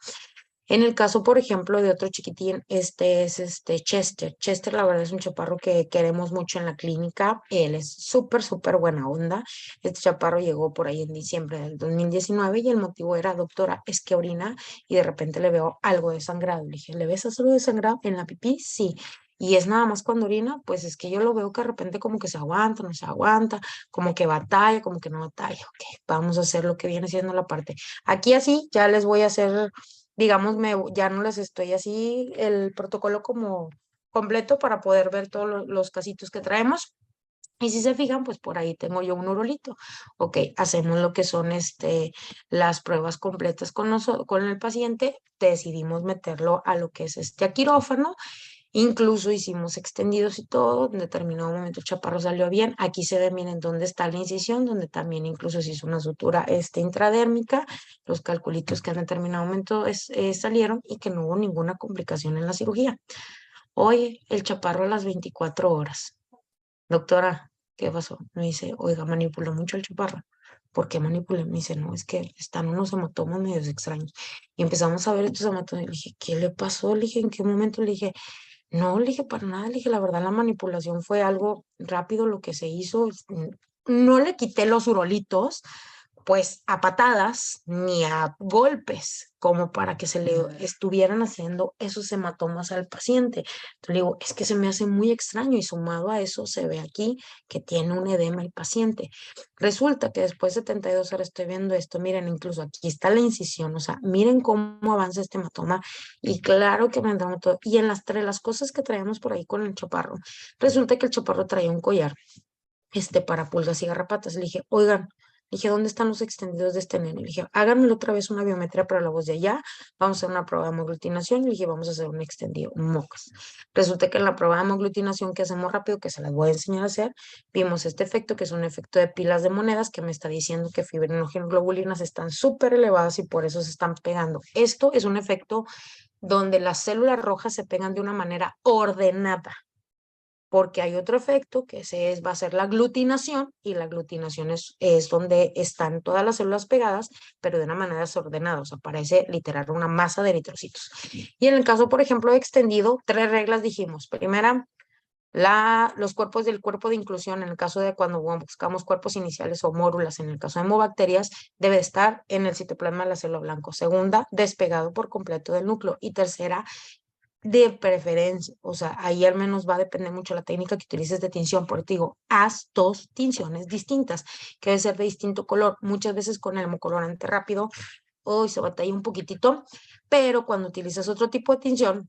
En el caso, por ejemplo, de otro chiquitín, es Chester. Chester, la verdad, es un chaparro que queremos mucho en la clínica. Él es súper, súper buena onda. Este chaparro llegó por ahí en diciembre del 2019 y el motivo era, doctora, es que orina y de repente le veo algo de sangrado. Le dije, ¿le ves algo de sangrado en la pipí? Sí. Y es nada más cuando orina, pues es que yo lo veo que de repente como que se aguanta, no se aguanta, como que batalla, como que no batalla. Ok, vamos a hacer lo que viene siendo la parte. Aquí así ya les voy a hacer, digamos, ya no les estoy así el protocolo como completo para poder ver todos los casitos que traemos. Y si se fijan, pues por ahí tengo yo un urolito. Ok, hacemos lo que son las pruebas completas con el paciente. Decidimos meterlo a lo que es a quirófano. Incluso hicimos extendidos y todo, en determinado momento el chaparro salió bien. Aquí se ve, miren, dónde está la incisión, donde también incluso se hizo una sutura intradérmica, los calculitos que en determinado momento salieron y que no hubo ninguna complicación en la cirugía. Oye, el chaparro a las 24 horas. Doctora, ¿qué pasó? Me dice, oiga, manipuló mucho el chaparro. ¿Por qué manipulé? Me dice, no, es que están unos hematomas medios extraños. Y empezamos a ver estos hematomas. Le dije, ¿qué le pasó? Le dije, ¿en qué momento? Le dije, no, le dije para nada, le dije, la verdad, la manipulación fue algo rápido lo que se hizo. No le quité los urolitos, pues a patadas ni a golpes, como para que se le estuvieran haciendo esos hematomas al paciente. Entonces le digo, es que se me hace muy extraño y sumado a eso se ve aquí que tiene un edema el paciente. Resulta que después de 72 horas estoy viendo esto, miren, incluso aquí está la incisión, o sea, miren cómo avanza este hematoma y claro que me entramos todo. Y en las cosas que traíamos por ahí con el chaparro, resulta que el chaparro traía un collar para pulgas y garrapatas. Le dije, oigan, le dije, ¿dónde están los extendidos de este nene? Le dije, háganmelo otra vez una biometría para la voz de allá, vamos a hacer una prueba de aglutinación. Le dije, vamos a hacer un extendido, un MOCAS. Resulta que en la prueba de aglutinación que hacemos rápido, que se las voy a enseñar a hacer, vimos este efecto, que es un efecto de pilas de monedas, que me está diciendo que fibrinoglobulinas están súper elevadas y por eso se están pegando. Esto es un efecto donde las células rojas se pegan de una manera ordenada, porque hay otro efecto que va a ser la aglutinación, y la aglutinación es donde están todas las células pegadas, pero de una manera desordenada, o sea, parece literal una masa de eritrocitos. Y en el caso, por ejemplo, extendido, 3 reglas dijimos. Primera, los cuerpos del cuerpo de inclusión, en el caso de cuando buscamos cuerpos iniciales o mórulas, en el caso de hemobacterias, debe estar en el citoplasma de la célula blanco. Segunda, despegado por completo del núcleo. Y tercera, de preferencia, o sea, ahí al menos va a depender mucho la técnica que utilices de tinción. Por te digo, haz 2 tinciones distintas, que debe ser de distinto color. Muchas veces con el hemocolorante rápido, hoy se batalla un poquitito, pero cuando utilizas otro tipo de tinción,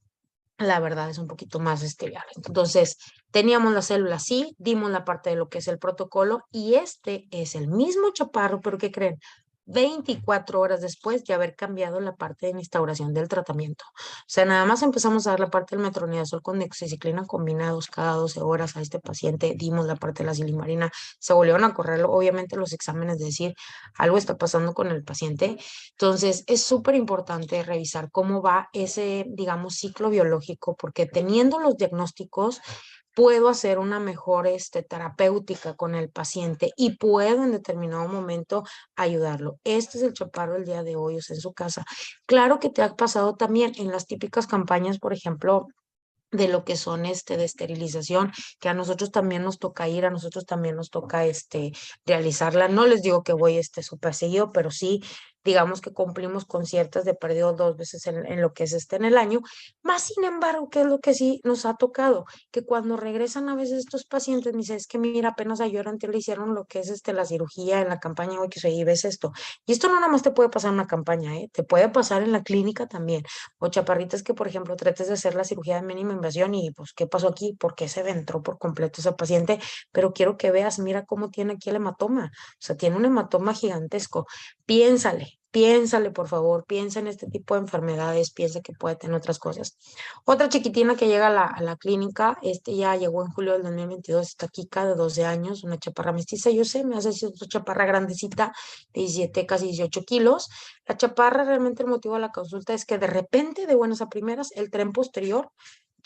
la verdad es un poquito más viable. Entonces, teníamos las células, sí, dimos la parte de lo que es el protocolo y este es el mismo chaparro, pero ¿qué creen? 24 horas después de haber cambiado la parte de instauración del tratamiento. O sea, nada más empezamos a dar la parte del metronidazol con doxiciclina combinados cada 12 horas a este paciente, dimos la parte de la silimarina, se volvieron a correr, obviamente, los exámenes de decir algo está pasando con el paciente. Entonces, es súper importante revisar cómo va ese, digamos, ciclo biológico, porque teniendo los diagnósticos, puedo hacer una mejor terapéutica con el paciente y puedo en determinado momento ayudarlo. Este es el chaparro el día de hoy, o sea, en su casa. Claro que te ha pasado también en las típicas campañas, por ejemplo, de lo que son de esterilización, que a nosotros también nos toca ir, a nosotros también nos toca realizarla. No les digo que voy súper seguido, pero sí, digamos que cumplimos con ciertas de perdido 2 veces en lo que es en el año. Más sin embargo, ¿qué es lo que sí nos ha tocado? Que cuando regresan a veces estos pacientes, me dicen, es que mira, apenas ayer antes le hicieron lo que es la cirugía en la campaña, hoy que soy, y ves esto. Y esto no nada más te puede pasar en una campaña, ¿eh? Te puede pasar en la clínica también. O chaparritas que, por ejemplo, trates de hacer la cirugía de mínima invasión y pues, ¿qué pasó aquí? ¿Por qué se entró por completo esa paciente? Pero quiero que veas, mira cómo tiene aquí el hematoma. O sea, tiene un hematoma gigantesco. Piénsale, por favor, piensa en este tipo de enfermedades, piensa que puede tener otras cosas. Otra chiquitina que llega a la clínica, ya llegó en julio del 2022, está Kika de 12 años, una chaparra mestiza, yo sé, me hace decir otra chaparra grandecita, de 17, casi 18 kilos. La chaparra, realmente el motivo de la consulta es que de repente, de buenas a primeras, el tren posterior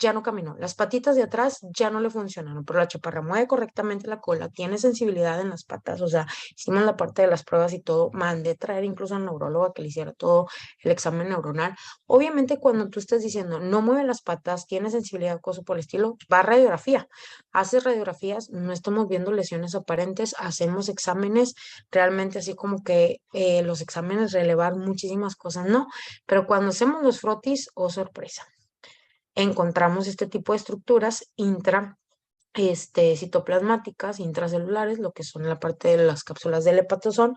ya no caminó, las patitas de atrás ya no le funcionaron, pero la chaparra mueve correctamente la cola, tiene sensibilidad en las patas, o sea, hicimos la parte de las pruebas y todo, mandé traer incluso al neurólogo a que le hiciera todo el examen neuronal. Obviamente, cuando tú estés diciendo no mueve las patas, tiene sensibilidad, cosas por el estilo, va a radiografía, haces radiografías, no estamos viendo lesiones aparentes, hacemos exámenes, realmente así como que los exámenes relevar muchísimas cosas, no, pero cuando hacemos los frotis, oh sorpresa, encontramos este tipo de estructuras citoplasmáticas, intracelulares, lo que son la parte de las cápsulas del hepatosón,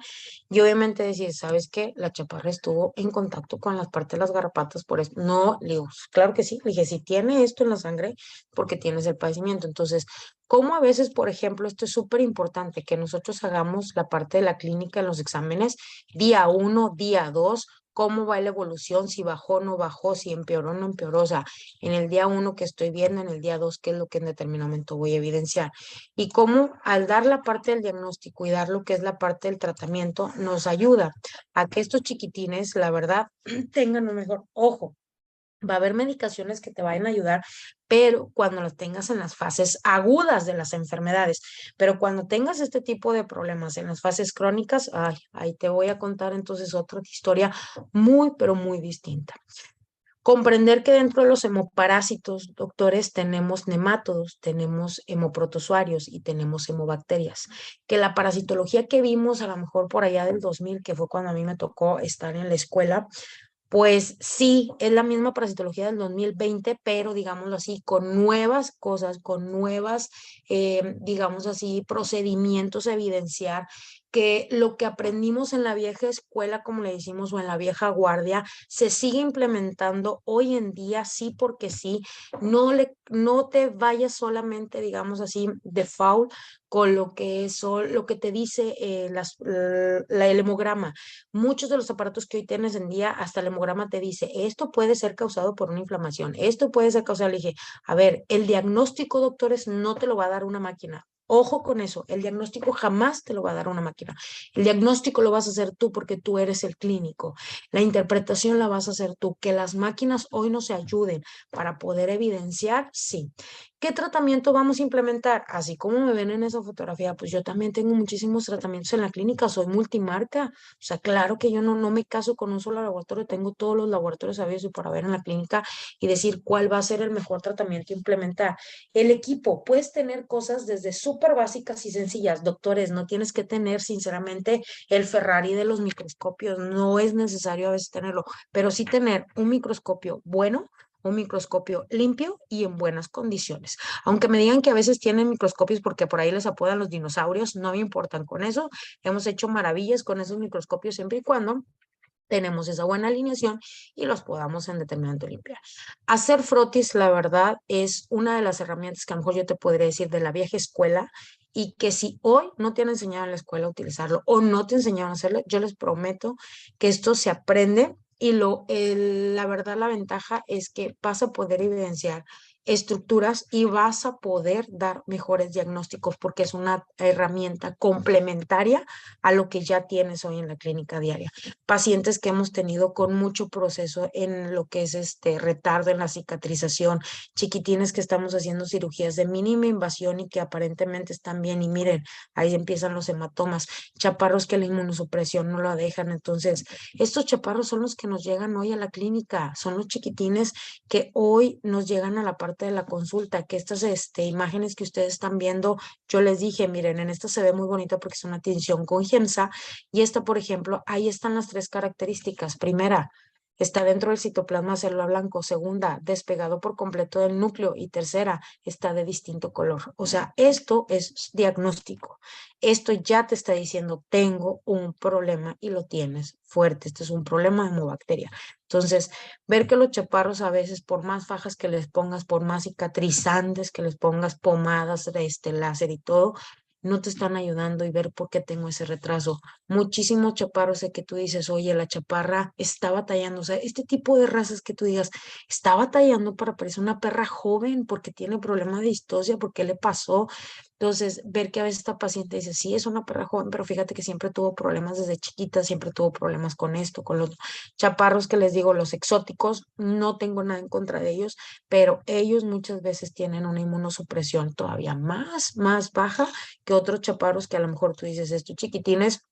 y obviamente decir, ¿sabes qué? La chaparra estuvo en contacto con las partes de las garrapatas, por eso, no, le digo, claro que sí, le dije, si tiene esto en la sangre, porque tienes el padecimiento, entonces, ¿cómo a veces, por ejemplo, esto es súper importante, que nosotros hagamos la parte de la clínica en los exámenes, día 1, día 2, cómo va la evolución, si bajó, no bajó, si empeoró, no empeoró, o sea, en el día 1 que estoy viendo, en el día 2 qué es lo que en determinado momento voy a evidenciar. Y cómo al dar la parte del diagnóstico y dar lo que es la parte del tratamiento, nos ayuda a que estos chiquitines, la verdad, tengan un mejor ojo. Va a haber medicaciones que te vayan a ayudar, pero cuando las tengas en las fases agudas de las enfermedades, pero cuando tengas este tipo de problemas en las fases crónicas, ay, ahí te voy a contar entonces otra historia muy, pero muy distinta. Comprender que dentro de los hemoparásitos, doctores, tenemos nemátodos, tenemos hemoprotozoarios y tenemos hemobacterias. Que la parasitología que vimos a lo mejor por allá del 2000, que fue cuando a mí me tocó estar en la escuela, pues sí, es la misma parasitología del 2020, pero digámoslo así, con nuevas cosas, con nuevas, digamos así, procedimientos a evidenciar que lo que aprendimos en la vieja escuela, como le decimos, o en la vieja guardia, se sigue implementando hoy en día, sí, porque sí, no te vayas solamente, digamos así, de foul con lo que lo que te dice el hemograma. Muchos de los aparatos que hoy tienes en día, hasta el hemograma te dice, esto puede ser causado por una inflamación, esto puede ser causado, le dije, a ver, el diagnóstico, doctores, no te lo va a dar una máquina. Ojo con eso, el diagnóstico jamás te lo va a dar una máquina. El diagnóstico lo vas a hacer tú porque tú eres el clínico. La interpretación la vas a hacer tú. Que las máquinas hoy nos ayuden para poder evidenciar, sí. ¿Qué tratamiento vamos a implementar? Así como me ven en esa fotografía, pues yo también tengo muchísimos tratamientos en la clínica, soy multimarca. O sea, claro que yo no me caso con un solo laboratorio, tengo todos los laboratorios sabidos y por haber en la clínica y decir cuál va a ser el mejor tratamiento a implementar. El equipo, puedes tener cosas desde súper básicas y sencillas. Doctores, no tienes que tener, sinceramente, el Ferrari de los microscopios, no es necesario a veces tenerlo, pero sí tener un microscopio bueno, un microscopio limpio y en buenas condiciones. Aunque me digan que a veces tienen microscopios porque por ahí les apodan los dinosaurios, no me importan con eso. Hemos hecho maravillas con esos microscopios siempre y cuando tenemos esa buena alineación y los podamos en determinado limpiar. Hacer frotis, la verdad, es una de las herramientas que a lo mejor yo te podría decir de la vieja escuela y que si hoy no te han enseñado en la escuela a utilizarlo o no te enseñaron a hacerlo, yo les prometo que esto se aprende y la verdad, la ventaja es que vas a poder evidenciar estructuras y vas a poder dar mejores diagnósticos porque es una herramienta complementaria a lo que ya tienes hoy en la clínica diaria. Pacientes que hemos tenido con mucho proceso en lo que es retardo en la cicatrización, chiquitines que estamos haciendo cirugías de mínima invasión y que aparentemente están bien y miren, ahí empiezan los hematomas, chaparros que la inmunosupresión no lo dejan. Entonces, estos chaparros son los que nos llegan hoy a la clínica, son los chiquitines que hoy nos llegan a la parte de la consulta, que estas imágenes que ustedes están viendo, yo les dije, miren, en esta se ve muy bonita porque es una tinción con GEMSA y esta, por ejemplo, ahí están las 3 características. Primera, está dentro del citoplasma célula blanco. Segunda, despegado por completo del núcleo. Y tercera, está de distinto color. O sea, esto es diagnóstico. Esto ya te está diciendo, tengo un problema y lo tienes fuerte. Este es un problema de hemobacteria. Entonces, ver que los chaparros a veces, por más fajas que les pongas, por más cicatrizantes que les pongas, pomadas, láser y todo, no te están ayudando y ver por qué tengo ese retraso. Muchísimos chaparros de que tú dices, oye, la chaparra está batallando. O sea, este tipo de razas que tú digas, está batallando para parecer una perra joven porque tiene problema de distosia, porque le pasó. Entonces, ver que a veces esta paciente dice, sí, es una perra joven, pero fíjate que siempre tuvo problemas desde chiquita, siempre tuvo problemas con esto, con los chaparros que les digo, los exóticos, no tengo nada en contra de ellos, pero ellos muchas veces tienen una inmunosupresión todavía más baja que otros chaparros que a lo mejor tú dices, estos chiquitines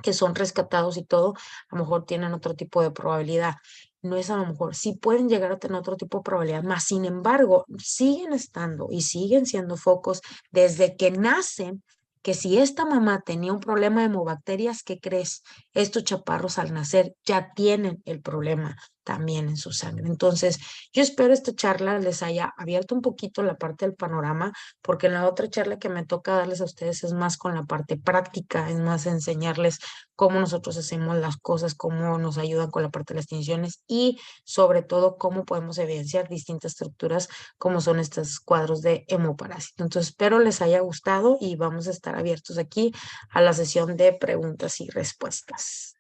que son rescatados y todo, a lo mejor tienen otro tipo de probabilidad. No es a lo mejor, sí pueden llegar a tener otro tipo de probabilidad, más sin embargo, siguen estando y siguen siendo focos desde que nacen, que si esta mamá tenía un problema de hemobacterias, ¿qué crees? Estos chaparros al nacer ya tienen el problema también en su sangre. Entonces, yo espero esta charla les haya abierto un poquito la parte del panorama, porque en la otra charla que me toca darles a ustedes es más con la parte práctica, es más enseñarles cómo nosotros hacemos las cosas, cómo nos ayudan con la parte de las tinciones y sobre todo cómo podemos evidenciar distintas estructuras como son estos cuadros de hemoparásito. Entonces, espero les haya gustado y vamos a estar abiertos aquí a la sesión de preguntas y respuestas.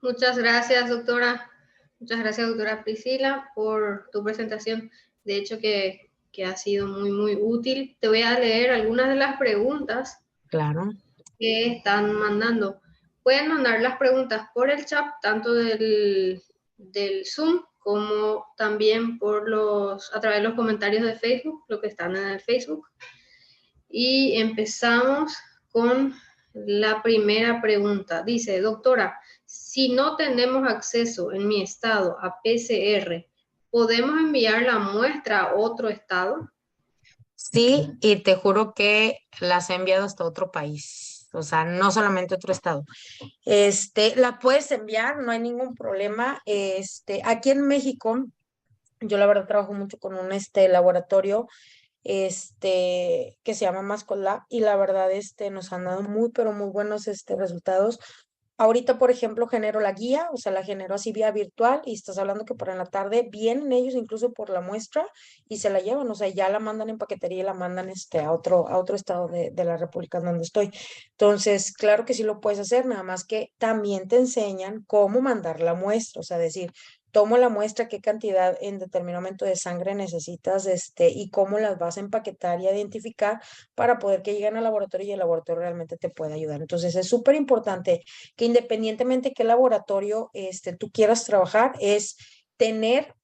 Muchas gracias, doctora. Muchas gracias, doctora Priscila, por tu presentación. De hecho, que ha sido muy útil. Te voy a leer algunas de las preguntas Claro. que están mandando. Pueden mandar las preguntas por el chat, tanto del Zoom como también a través de los comentarios de Facebook, lo que están en el Facebook. Y empezamos con la primera pregunta. Dice, doctora, si no tenemos acceso en mi estado a PCR, ¿podemos enviar la muestra a otro estado? Sí, y te juro que las he enviado hasta otro país, o sea, no solamente otro estado. La puedes enviar, no hay ningún problema. Aquí en México, yo la verdad trabajo mucho con un laboratorio que se llama Mascolab y la verdad nos han dado muy pero muy buenos resultados. Ahorita, por ejemplo, genero la guía, o sea, la genero así vía virtual y estás hablando que por en la tarde vienen ellos incluso por la muestra y se la llevan, o sea, ya la mandan en paquetería y la mandan a otro estado de la República en donde estoy. Entonces, claro que sí lo puedes hacer, nada más que también te enseñan cómo mandar la muestra, o sea, decir, tomo la muestra, qué cantidad en determinado momento de sangre necesitas, y cómo las vas a empaquetar y a identificar para poder que lleguen al laboratorio y el laboratorio realmente te pueda ayudar. Entonces, es súper importante que independientemente qué laboratorio tú quieras trabajar, es tener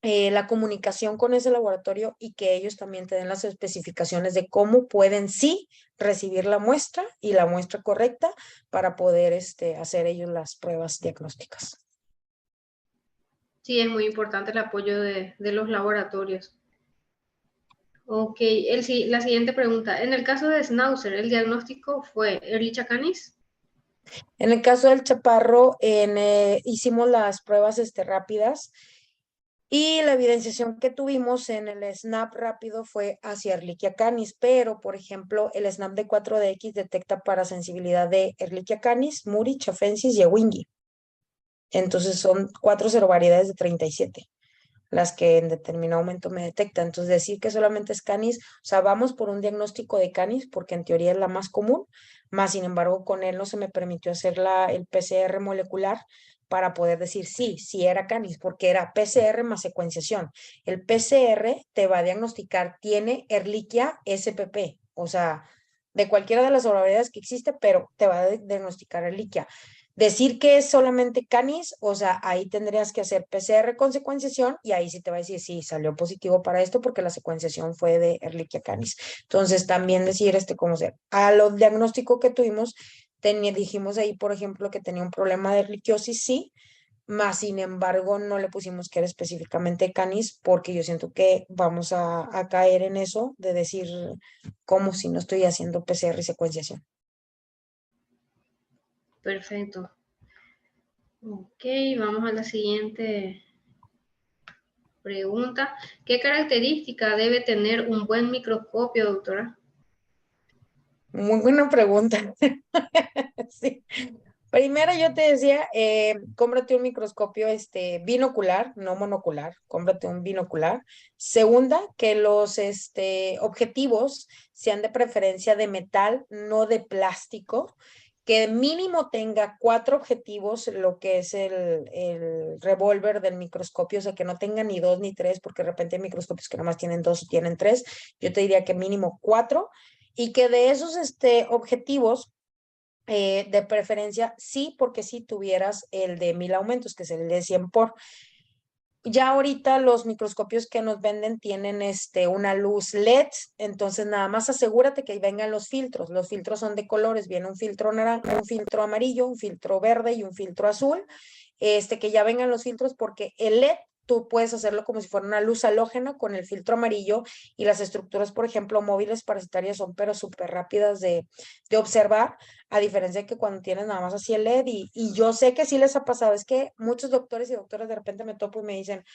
la comunicación con ese laboratorio y que ellos también te den las especificaciones de cómo pueden sí recibir la muestra y la muestra correcta para poder hacer ellos las pruebas diagnósticas. Sí, es muy importante el apoyo de los laboratorios. Ok, la siguiente pregunta. En el caso de Schnauzer, ¿el diagnóstico fue Ehrlichia canis? En el caso del chaparro, hicimos las pruebas rápidas Y la evidenciación que tuvimos en el SNAP rápido fue hacia Ehrlichia canis, pero, por ejemplo, el SNAP de 4DX detecta para sensibilidad de Ehrlichia canis, Muri, Chafensis y Ewingi. Entonces son 4 serovariedades de 37 las que en determinado momento me detectan. Entonces, decir que solamente es canis, o sea, vamos por un diagnóstico de canis, porque en teoría es la más común, más sin embargo, con él no se me permitió hacer el PCR molecular para poder decir sí era canis, porque era PCR más secuenciación. El PCR te va a diagnosticar, tiene Ehrlichia SPP, o sea, de cualquiera de las variedades que existe, pero te va a diagnosticar Ehrlichia. Decir que es solamente canis, o sea, ahí tendrías que hacer PCR con secuenciación y ahí sí te va a decir, sí, salió positivo para esto porque la secuenciación fue de Ehrlichia canis. Entonces, también decir, cómo ser. A lo diagnóstico que tuvimos, dijimos ahí, por ejemplo, que tenía un problema de erliquiosis, sí, más sin embargo, no le pusimos que era específicamente canis porque yo siento que vamos a caer en eso de decir, ¿cómo si no estoy haciendo PCR y secuenciación? Perfecto. Ok, vamos a la siguiente pregunta. ¿Qué característica debe tener un buen microscopio, doctora? Muy buena pregunta. Sí. Primero yo te decía, cómprate un microscopio binocular, no monocular, cómprate un binocular. Segunda, que los objetivos sean de preferencia de metal, no de plástico, que mínimo tenga 4 objetivos, lo que es el revólver del microscopio, o sea, que no tenga ni 2 ni 3, porque de repente hay microscopios que nomás tienen 2 o tienen 3. Yo te diría que mínimo 4 y que de esos objetivos, de preferencia, sí, porque si tuvieras el de 1000 aumentos, que es el de 100 por. Ya ahorita los microscopios que nos venden tienen una luz LED, entonces nada más asegúrate que ahí vengan los filtros. Los filtros son de colores, viene un filtro naranja, un filtro amarillo, un filtro verde y un filtro azul. Que ya vengan los filtros porque el LED tú puedes hacerlo como si fuera una luz halógena con el filtro amarillo y las estructuras, por ejemplo, móviles parasitarias son pero súper rápidas de observar, a diferencia de que cuando tienes nada más así el LED y yo sé que sí les ha pasado, es que muchos doctores y doctoras de repente me topo y me dicen,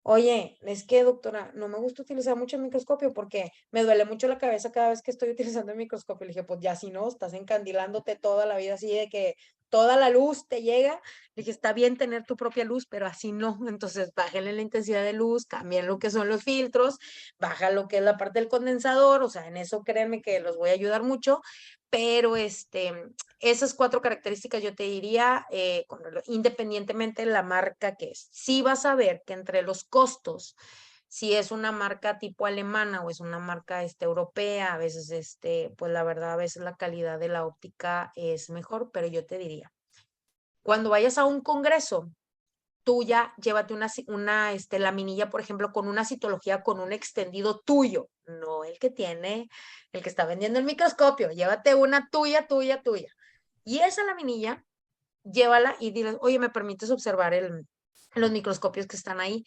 oye, es que doctora, no me gusta utilizar mucho el microscopio porque me duele mucho la cabeza cada vez que estoy utilizando el microscopio. Le dije, pues ya si no, estás encandilándote toda la vida así de que toda la luz te llega. Le dije, está bien tener tu propia luz, pero así no. Entonces, bájenle la intensidad de luz, cambien lo que son los filtros, baja lo que es la parte del condensador, o sea, en eso créanme que los voy a ayudar mucho, pero esas 4 características yo te diría, independientemente de la marca que es. Sí vas a ver que entre los costos, si es una marca tipo alemana o es una marca europea, a veces pues la verdad, a veces la calidad de la óptica es mejor, pero yo te diría, cuando vayas a un congreso, tú ya llévate una laminilla, por ejemplo, con una citología, con un extendido tuyo, no el que tiene, el que está vendiendo el microscopio, llévate una tuya. Y esa laminilla, llévala y dile, oye, ¿me permites observar los microscopios que están ahí?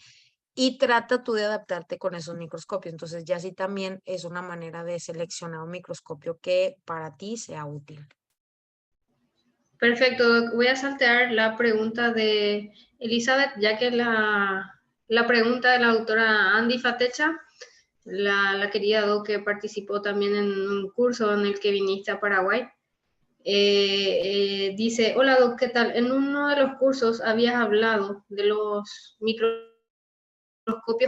Y trata tú de adaptarte con esos microscopios. Entonces, ya sí también es una manera de seleccionar un microscopio que para ti sea útil. Perfecto, Doc. Voy a saltear la pregunta de Elizabeth, ya que la pregunta de la doctora Andy Fatecha, la querida Doc que participó también en un curso en el que viniste a Paraguay. Dice, hola Doc, ¿qué tal? En uno de los cursos habías hablado de los microscopios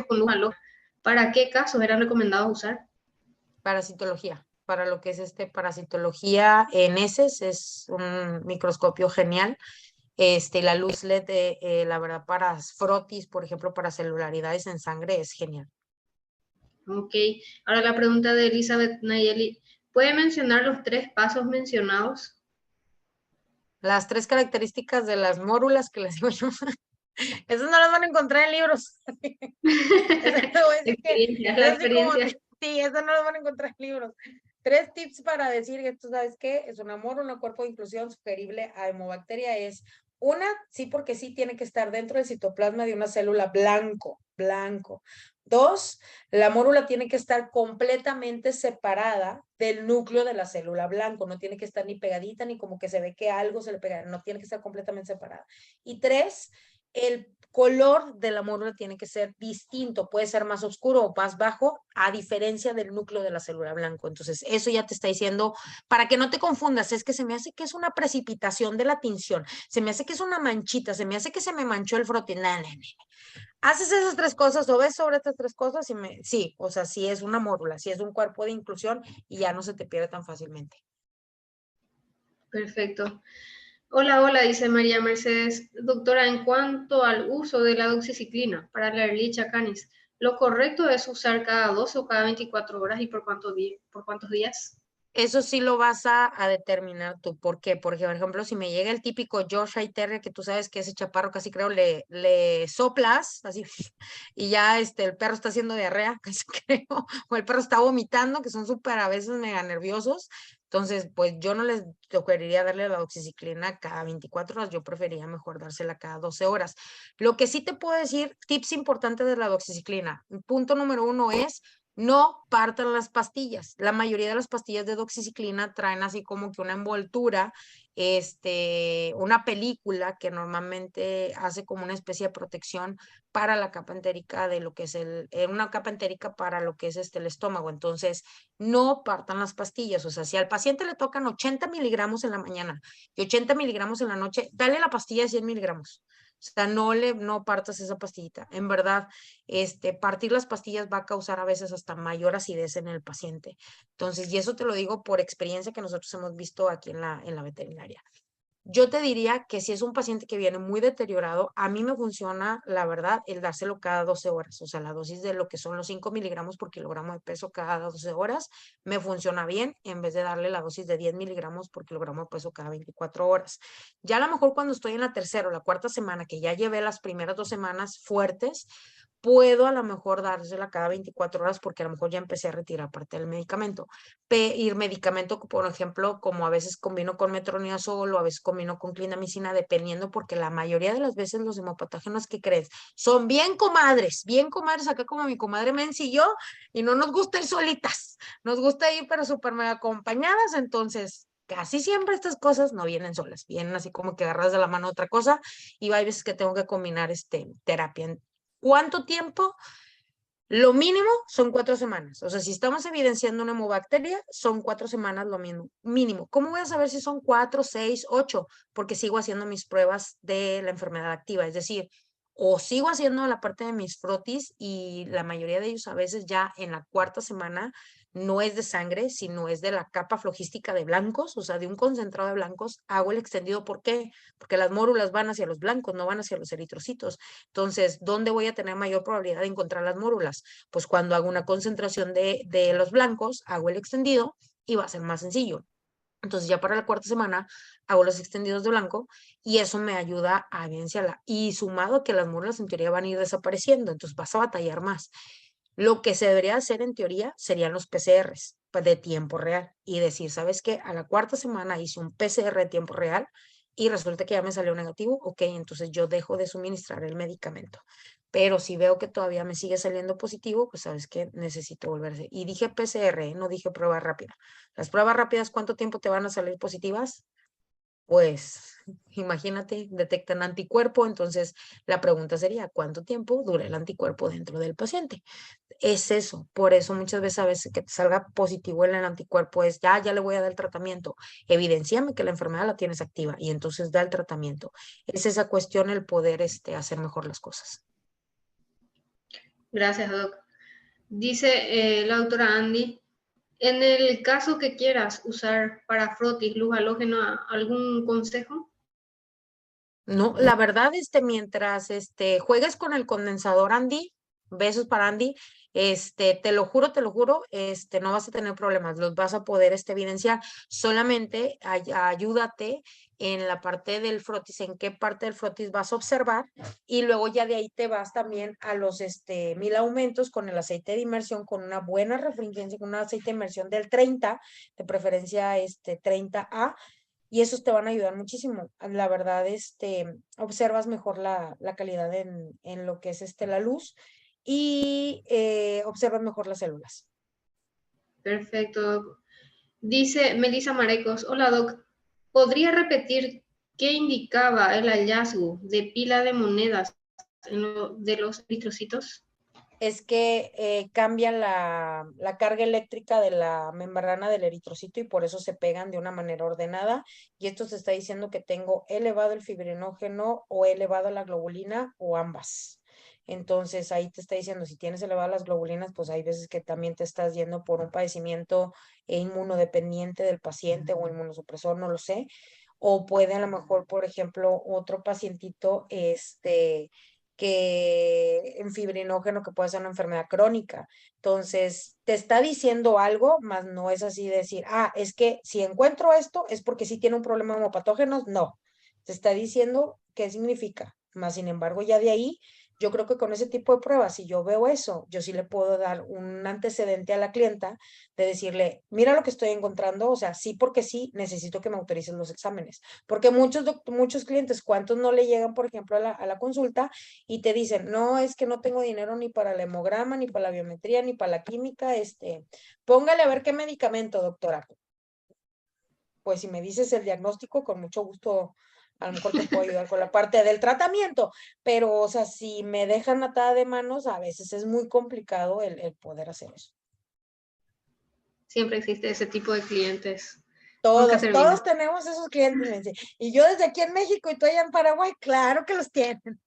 con luz halógena. ¿Para qué casos eran recomendados usar? Parasitología. Para lo que es parasitología en heces, es un microscopio genial. La luz LED, la verdad, para frotis, por ejemplo, para celularidades en sangre, es genial. Ok, ahora la pregunta de Elizabeth Nayeli. ¿Puede mencionar los 3 pasos mencionados? Las 3 características de las mórulas que les digo yo, esas no las van a encontrar en libros. La Es así como, experiencia. sí, esas no las van a encontrar en libros. 3 tips para decir que tú sabes qué es un amor, un cuerpo de inclusión sugerible a hemobacteria es, una, sí porque sí tiene que estar dentro del citoplasma de una célula blanco. 2, la mórula tiene que estar completamente separada del núcleo de la célula blanco, no tiene que estar ni pegadita ni como que se ve que algo se le pega, no tiene que estar completamente separada. Y 3, el color de la mórula tiene que ser distinto, puede ser más oscuro o más bajo, a diferencia del núcleo de la célula blanco. Entonces, eso ya te está diciendo, para que no te confundas, es que se me hace que es una precipitación de la tinción, se me hace que es una manchita, se me hace que se me manchó el frote. Haces esas tres cosas o ves sobre estas tres cosas y sí, o sea, sí es una mórula, sí es un cuerpo de inclusión y ya no se te pierde tan fácilmente. Perfecto. Hola, hola, dice María Mercedes. Doctora, en cuanto al uso de la doxiciclina para la Ehrlichia canis, ¿lo correcto es usar cada 12 o cada 24 horas y por cuántos días? Eso sí lo vas a determinar tú. ¿Por qué? Porque, por ejemplo, si me llega el típico Yorkshire Terrier, que tú sabes que ese chaparro casi creo le soplas, así, y ya el perro está haciendo diarrea, casi creo, o el perro está vomitando, que son súper a veces mega nerviosos. Entonces, pues yo no les sugeriría darle la doxiciclina cada 24 horas, yo preferiría mejor dársela cada 12 horas. Lo que sí te puedo decir, tips importantes de la doxiciclina. Punto número 1 es no partan las pastillas. La mayoría de las pastillas de doxiciclina traen así como que una envoltura, una película que normalmente hace como una especie de protección para la capa entérica de lo que es una capa entérica para lo que es el estómago. Entonces, no partan las pastillas. O sea, si al paciente le tocan 80 miligramos en la mañana y 80 miligramos en la noche, dale la pastilla de 100 miligramos. O sea, no partas esa pastillita. En verdad, partir las pastillas va a causar a veces hasta mayor acidez en el paciente. Entonces, y eso te lo digo por experiencia que nosotros hemos visto aquí en la veterinaria. Yo te diría que si es un paciente que viene muy deteriorado, a mí me funciona, la verdad, el dárselo cada 12 horas. O sea, la dosis de lo que son los 5 miligramos por kilogramo de peso cada 12 horas me funciona bien en vez de darle la dosis de 10 miligramos por kilogramo de peso cada 24 horas. Ya a lo mejor cuando estoy en la tercera o la cuarta semana, que ya llevé las primeras 2 semanas fuertes, puedo a lo mejor dársela cada 24 horas porque a lo mejor ya empecé a retirar parte del medicamento. Y el medicamento, por ejemplo, como a veces combino con metronidazol o a veces combino con clindamicina, dependiendo, porque la mayoría de las veces los hemopatógenos que crees son bien comadres, acá como mi comadre Menzi y yo, y no nos gusta ir solitas, nos gusta ir pero súper mega acompañadas, entonces casi siempre estas cosas no vienen solas, vienen así como que agarras de la mano otra cosa y hay veces que tengo que combinar terapia. ¿Cuánto tiempo? Lo mínimo son 4 semanas. O sea, si estamos evidenciando una hemobacteria, son 4 semanas lo mínimo. ¿Cómo voy a saber si son 4, 6, 8? Porque sigo haciendo mis pruebas de la enfermedad activa. Es decir, o sigo haciendo la parte de mis frotis y la mayoría de ellos a veces ya en la cuarta semana no es de sangre, sino es de la capa flojística de blancos, o sea, de un concentrado de blancos, hago el extendido. ¿Por qué? Porque las mórulas van hacia los blancos, no van hacia los eritrocitos. Entonces, ¿dónde voy a tener mayor probabilidad de encontrar las mórulas? Pues cuando hago una concentración de los blancos, hago el extendido y va a ser más sencillo. Entonces ya para la cuarta semana hago los extendidos de blanco y eso me ayuda a evidenciarla. Y sumado a que las mórulas en teoría van a ir desapareciendo, entonces vas a batallar más. Lo que se debería hacer en teoría serían los PCRs de tiempo real y decir, ¿sabes qué? A la cuarta semana hice un PCR de tiempo real y resulta que ya me salió negativo, ok, entonces yo dejo de suministrar el medicamento. Pero si veo que todavía me sigue saliendo positivo, pues sabes que necesito volverse. Y dije PCR, no dije prueba rápida. Las pruebas rápidas, ¿cuánto tiempo te van a salir positivas? Pues imagínate, detectan anticuerpo, entonces la pregunta sería, ¿cuánto tiempo dura el anticuerpo dentro del paciente? Es eso, por eso muchas veces que te salga positivo en el anticuerpo es, ya le voy a dar el tratamiento, evidenciame que la enfermedad la tienes activa y entonces da el tratamiento. Es esa cuestión el poder hacer mejor las cosas. Gracias, Doc. Dice la doctora Andy, en el caso que quieras usar para frotis luz halógena, ¿algún consejo? No, la verdad, mientras juegues con el condensador, Andy, besos para Andy, te lo juro, no vas a tener problemas, los vas a poder evidenciar. Solamente ayúdate en la parte del frotis, en qué parte del frotis vas a observar, y luego ya de ahí te vas también a los 1000 aumentos con el aceite de inmersión, con una buena refringencia, con un aceite de inmersión del 30, de preferencia 30A, y esos te van a ayudar muchísimo. La verdad, observas mejor la calidad en lo que es la luz y observas mejor las células. Perfecto, Doc. Dice Melissa Marecos, hola Doc, ¿podría repetir ¿Qué indicaba el hallazgo de pila de monedas de los eritrocitos? Es que cambia la carga eléctrica de la membrana del eritrocito y por eso se pegan de una manera ordenada. Y esto se está diciendo que tengo elevado el fibrinógeno o elevada la globulina o ambas. Entonces ahí te está diciendo, si tienes elevadas las globulinas, pues hay veces que también te estás yendo por un padecimiento inmunodependiente del paciente o inmunosupresor, no lo sé. O puede a lo mejor, por ejemplo, otro pacientito, que en fibrinógeno que puede ser una enfermedad crónica. Entonces, te está diciendo algo, más no es así de decir, es que si encuentro esto es porque sí tiene un problema de hemopatógenos. No, te está diciendo qué significa. Más sin embargo, ya de ahí, yo creo que con ese tipo de pruebas, si yo veo eso, yo sí le puedo dar un antecedente a la clienta de decirle, mira lo que estoy encontrando, o sea, sí porque sí, necesito que me autoricen los exámenes. Porque muchos clientes, ¿cuántos no le llegan, por ejemplo, a la consulta y te dicen, no, es que no tengo dinero ni para el hemograma, ni para la biometría, ni para la química, póngale a ver qué medicamento, doctora? Pues si me dices el diagnóstico, con mucho gusto, a lo mejor te puedo ayudar con la parte del tratamiento, pero, o sea, si me dejan atada de manos, a veces es muy complicado el poder hacer eso. Siempre existe ese tipo de clientes. Nunca termina. Todos tenemos esos clientes, me dice. Y yo desde aquí en México y tú allá en Paraguay, claro que los tienen.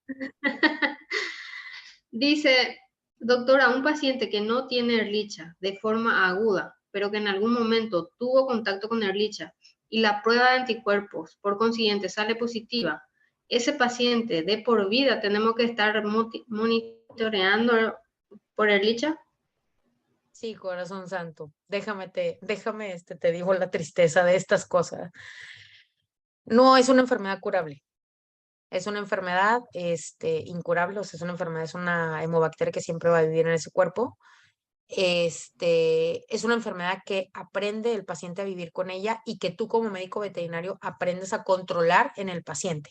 Dice, doctora, un paciente que no tiene Ehrlichia de forma aguda, pero que en algún momento tuvo contacto con Ehrlichia y la prueba de anticuerpos, por consiguiente, sale positiva, ese paciente de por vida tenemos que estar monitoreando por Ehrlichia. Sí, corazón santo, te digo la tristeza de estas cosas. No es una enfermedad curable. Es una enfermedad, incurable, o sea, es una enfermedad, es una hemobacteria que siempre va a vivir en ese cuerpo. Es una enfermedad que aprende el paciente a vivir con ella y que tú como médico veterinario aprendes a controlar en el paciente.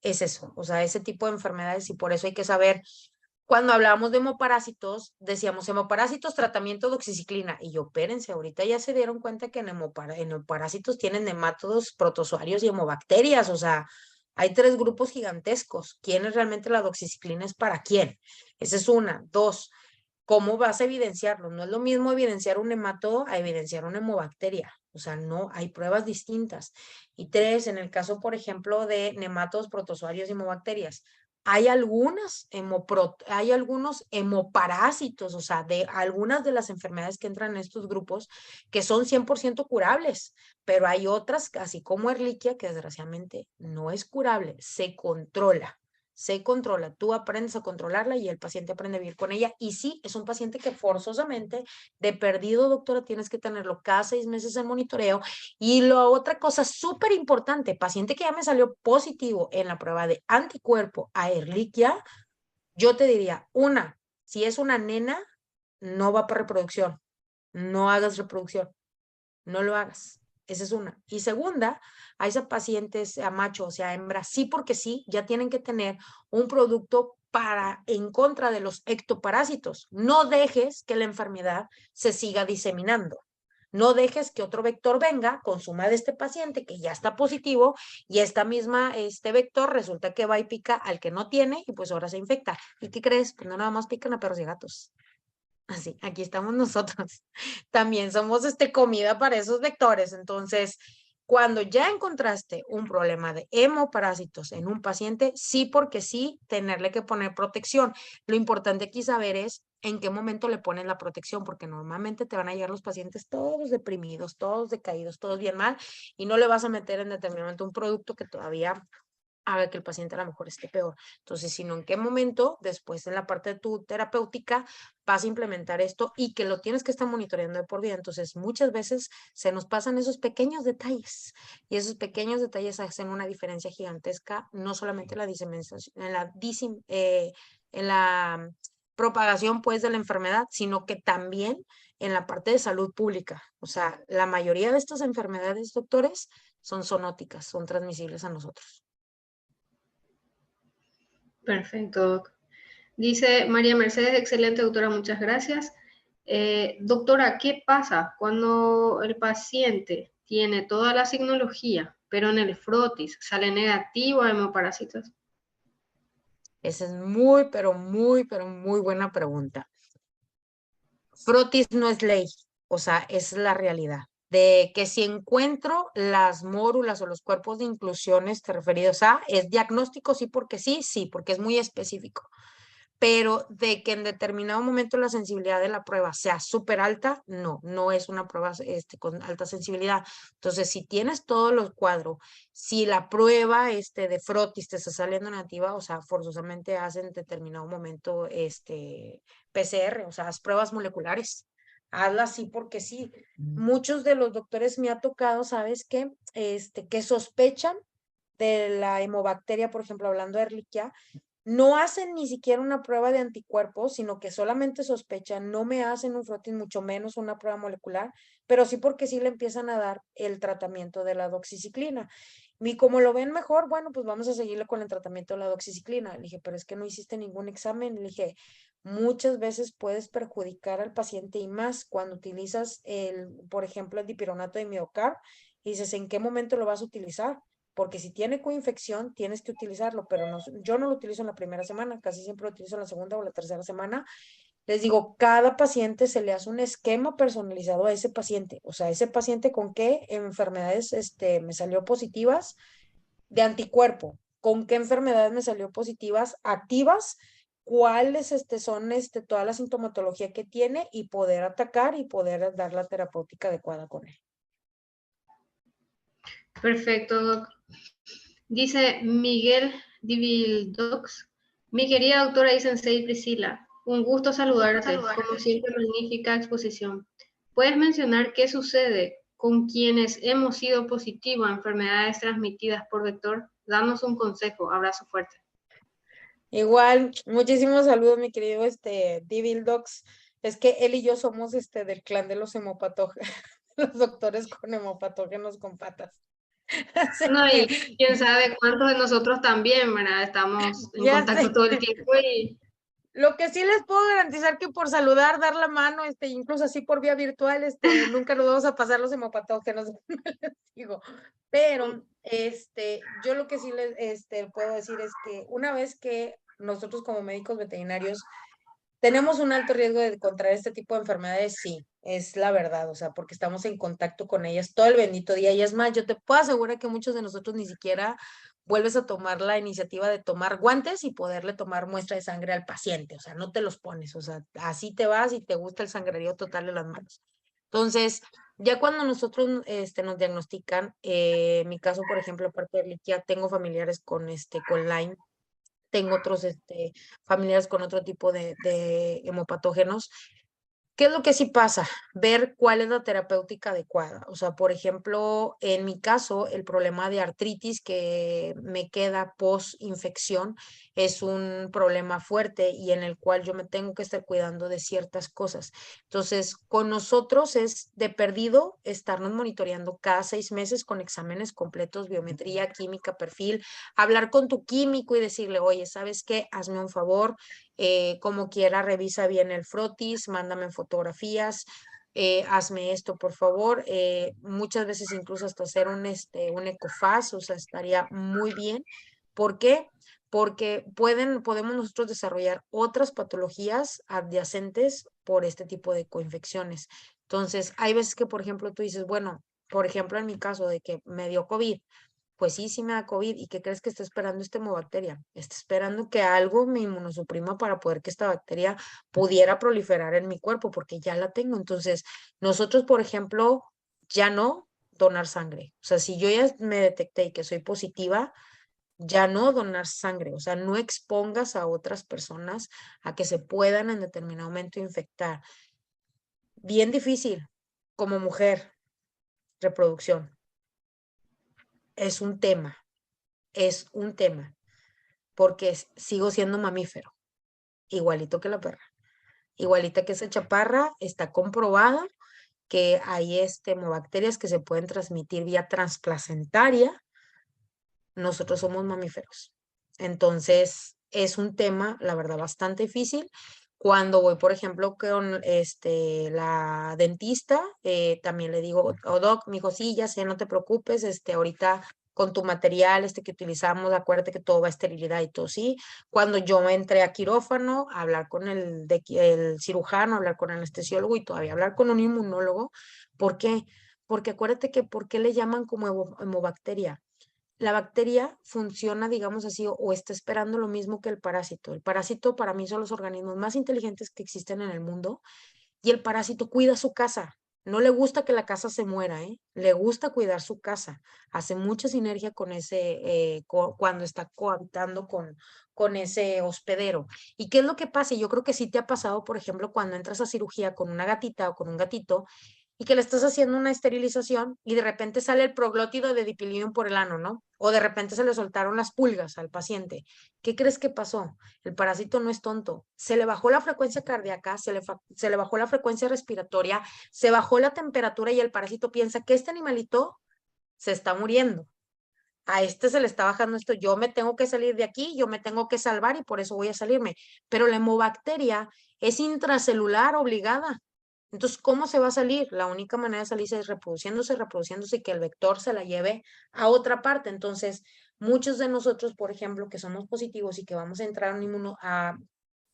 Es eso, o sea, ese tipo de enfermedades y por eso hay que saber. Cuando hablábamos de hemoparásitos, decíamos hemoparásitos, tratamiento de oxiciclina. Y yo, espérense, ahorita ya se dieron cuenta que en hemoparásitos tienen nemátodos, protozoarios y hemobacterias. O sea, hay 3 grupos gigantescos. ¿Quién es realmente la doxiciclina? ¿Es para quién? Esa es una. Dos, ¿cómo vas a evidenciarlo? No es lo mismo evidenciar un nemátodo a evidenciar una hemobacteria. O sea, no, hay pruebas distintas. Y 3, en el caso, por ejemplo, de nemátodos, protozoarios y hemobacterias, hay algunos hemoparásitos, o sea, de algunas de las enfermedades que entran en estos grupos que son 100% curables, pero hay otras, así como Ehrlichia, que desgraciadamente no es curable, se controla, tú aprendes a controlarla y el paciente aprende a vivir con ella. Y sí, es un paciente que forzosamente, de perdido, doctora, tienes que tenerlo cada 6 meses en monitoreo. Y la otra cosa súper importante, paciente que ya me salió positivo en la prueba de anticuerpo a Ehrlichia, yo te diría, si es una nena, no va para reproducción, no hagas reproducción, no lo hagas. Esa es una. Y segunda, a esos pacientes, sea macho o sea hembra, sí porque sí, ya tienen que tener un producto en contra de los ectoparásitos. No dejes que la enfermedad se siga diseminando. No dejes que otro vector venga, consuma de este paciente que ya está positivo y este vector resulta que va y pica al que no tiene y pues ahora se infecta. ¿Y qué crees? Pues no nada más pican a perros y gatos. Así, aquí estamos nosotros. También somos comida para esos vectores. Entonces, cuando ya encontraste un problema de hemoparásitos en un paciente, sí porque sí, tenerle que poner protección. Lo importante aquí saber es en qué momento le pones la protección, porque normalmente te van a llegar los pacientes todos deprimidos, todos decaídos, todos bien mal, y no le vas a meter en determinado momento un producto que todavía haga que el paciente a lo mejor esté peor. Entonces, sino en qué momento, después en la parte de tu terapéutica, vas a implementar esto y que lo tienes que estar monitoreando de por vida. Entonces, muchas veces se nos pasan esos pequeños detalles y esos pequeños detalles hacen una diferencia gigantesca, no solamente en la diseminación, en la propagación pues de la enfermedad, sino que también en la parte de salud pública. O sea, la mayoría de estas enfermedades, doctores, son zoonóticas, son transmisibles a nosotros. Perfecto, doc. Dice María Mercedes, excelente doctora, muchas gracias. Doctora, ¿qué pasa cuando el paciente tiene toda la signología, pero en el frotis sale negativo a hemoparásitos? Esa es muy, pero muy buena pregunta. Frotis no es ley, o sea, es la realidad. De que si encuentro las mórulas o los cuerpos de inclusiones referidos a, es diagnóstico sí, porque es muy específico. Pero de que en determinado momento la sensibilidad de la prueba sea súper alta, no es una prueba con alta sensibilidad. Entonces, si tienes todos los cuadros, si la prueba de frotis te está saliendo negativa, o sea, forzosamente hacen en determinado momento PCR, o sea, haz pruebas moleculares. Hazla así porque sí. Muchos de los doctores me ha tocado, ¿sabes qué? Que sospechan de la hemobacteria, por ejemplo, hablando de Ehrlichia, no hacen ni siquiera una prueba de anticuerpos, sino que solamente sospechan, no me hacen un frotis, mucho menos una prueba molecular, pero sí porque sí le empiezan a dar el tratamiento de la doxiciclina. Y como lo ven mejor, bueno, pues vamos a seguirle con el tratamiento de la doxiciclina. Le dije, pero es que no hiciste ningún examen. Le dije, muchas veces puedes perjudicar al paciente y más cuando utilizas por ejemplo, el dipironato de miocar y dices, ¿en qué momento lo vas a utilizar? Porque si tiene coinfección, tienes que utilizarlo, pero no, yo no lo utilizo en la primera semana, casi siempre lo utilizo en la segunda o la tercera semana. Les digo, cada paciente se le hace un esquema personalizado a ese paciente, o sea, ese paciente con qué enfermedades me salió positivas de anticuerpo, con qué enfermedades me salió positivas activas, cuáles son toda la sintomatología que tiene y poder atacar y poder dar la terapéutica adecuada con él. Perfecto, Doc. Dice Miguel Divildox, mi querida doctora y sensei Priscila, un gusto saludarte, como siempre magnífica exposición. ¿Puedes mencionar qué sucede con quienes hemos sido positivos a enfermedades transmitidas por vector? Danos un consejo, abrazo fuerte. Igual, muchísimos saludos, mi querido Divildox. Es que él y yo somos del clan de los hemopatógenos, los doctores con hemopatógenos con patas. Así No, que, y quién sabe cuántos de nosotros también, ¿verdad? Estamos en ya contacto sé. todo el tiempo y Lo que sí les puedo garantizar que por saludar, dar la mano, incluso así por vía virtual, nunca nos vamos a pasar los hemopatógenos, les digo. Pero, yo lo que sí les, puedo decir es que una vez que nosotros como médicos veterinarios tenemos un alto riesgo de contraer este tipo de enfermedades, sí, es la verdad, o sea, porque estamos en contacto con ellas todo el bendito día. Y es más, yo te puedo asegurar que muchos de nosotros ni siquiera vuelves a tomar la iniciativa de tomar guantes y poderle tomar muestra de sangre al paciente, o sea, no te los pones, o sea, así te vas y te gusta el sangrerío total de las manos. Entonces, ya cuando nosotros nos diagnostican, en mi caso, por ejemplo, aparte de Liquia, tengo familiares con Lyme, tengo otros familiares con otro tipo de hemopatógenos. ¿Qué es lo que sí pasa? Ver cuál es la terapéutica adecuada. O sea, por ejemplo, en mi caso, el problema de artritis que me queda post-infección es un problema fuerte y en el cual yo me tengo que estar cuidando de ciertas cosas. Entonces, con nosotros es de perdido estarnos monitoreando cada 6 meses con exámenes completos, biometría, química, perfil, hablar con tu químico y decirle, oye, ¿sabes qué? Hazme un favor, como quiera, revisa bien el frotis, mándame fotografías, hazme esto, por favor. Muchas veces incluso hasta hacer un ecofaz, o sea, estaría muy bien. ¿Por qué? Porque podemos nosotros desarrollar otras patologías adyacentes por este tipo de coinfecciones. Entonces, hay veces que, por ejemplo, tú dices, bueno, por ejemplo, en mi caso de que me dio COVID, pues sí me da COVID. ¿Y qué crees que está esperando esta hemobacteria? Está esperando que algo me inmunosuprima para poder que esta bacteria pudiera proliferar en mi cuerpo, porque ya la tengo. Entonces, nosotros, por ejemplo, ya no donar sangre. O sea, si yo ya me detecté y que soy positiva, ya no donar sangre. O sea, no expongas a otras personas a que se puedan en determinado momento infectar. Bien difícil como mujer, reproducción. Es un tema, porque sigo siendo mamífero, igualito que la perra, igualita que esa chaparra, está comprobada que hay hemobacterias que se pueden transmitir vía transplacentaria. Nosotros somos mamíferos. Entonces, es un tema, la verdad, bastante difícil. Cuando voy, por ejemplo, con la dentista, también le digo, oh, doc, me dijo, sí, ya sé, no te preocupes, ahorita con tu material que utilizamos, acuérdate que todo va a esterilidad y todo, sí. Cuando yo entré a quirófano, a hablar con el cirujano, hablar con el anestesiólogo y todavía hablar con un inmunólogo. ¿Por qué? Porque acuérdate que, ¿por qué le llaman como hemobacteria? La bacteria funciona, digamos así, o está esperando lo mismo que el parásito. El parásito para mí son los organismos más inteligentes que existen en el mundo y el parásito cuida su casa. No le gusta que la casa se muera, ¿eh? Le gusta cuidar su casa. Hace mucha sinergia con cuando está cohabitando con ese hospedero. ¿Y qué es lo que pasa? Y yo creo que sí te ha pasado, por ejemplo, cuando entras a cirugía con una gatita o con un gatito y que le estás haciendo una esterilización y de repente sale el proglótido de dipilidium por el ano, ¿no? O de repente se le soltaron las pulgas al paciente. ¿Qué crees que pasó? El parásito no es tonto. Se le bajó la frecuencia cardíaca, se le bajó la frecuencia respiratoria, se bajó la temperatura y el parásito piensa que este animalito se está muriendo. A se le está bajando esto, yo me tengo que salir de aquí, yo me tengo que salvar y por eso voy a salirme. Pero la hemobacteria es intracelular obligada. Entonces, ¿cómo se va a salir? La única manera de salirse es reproduciéndose y que el vector se la lleve a otra parte. Entonces, muchos de nosotros, por ejemplo, que somos positivos y que vamos a entrar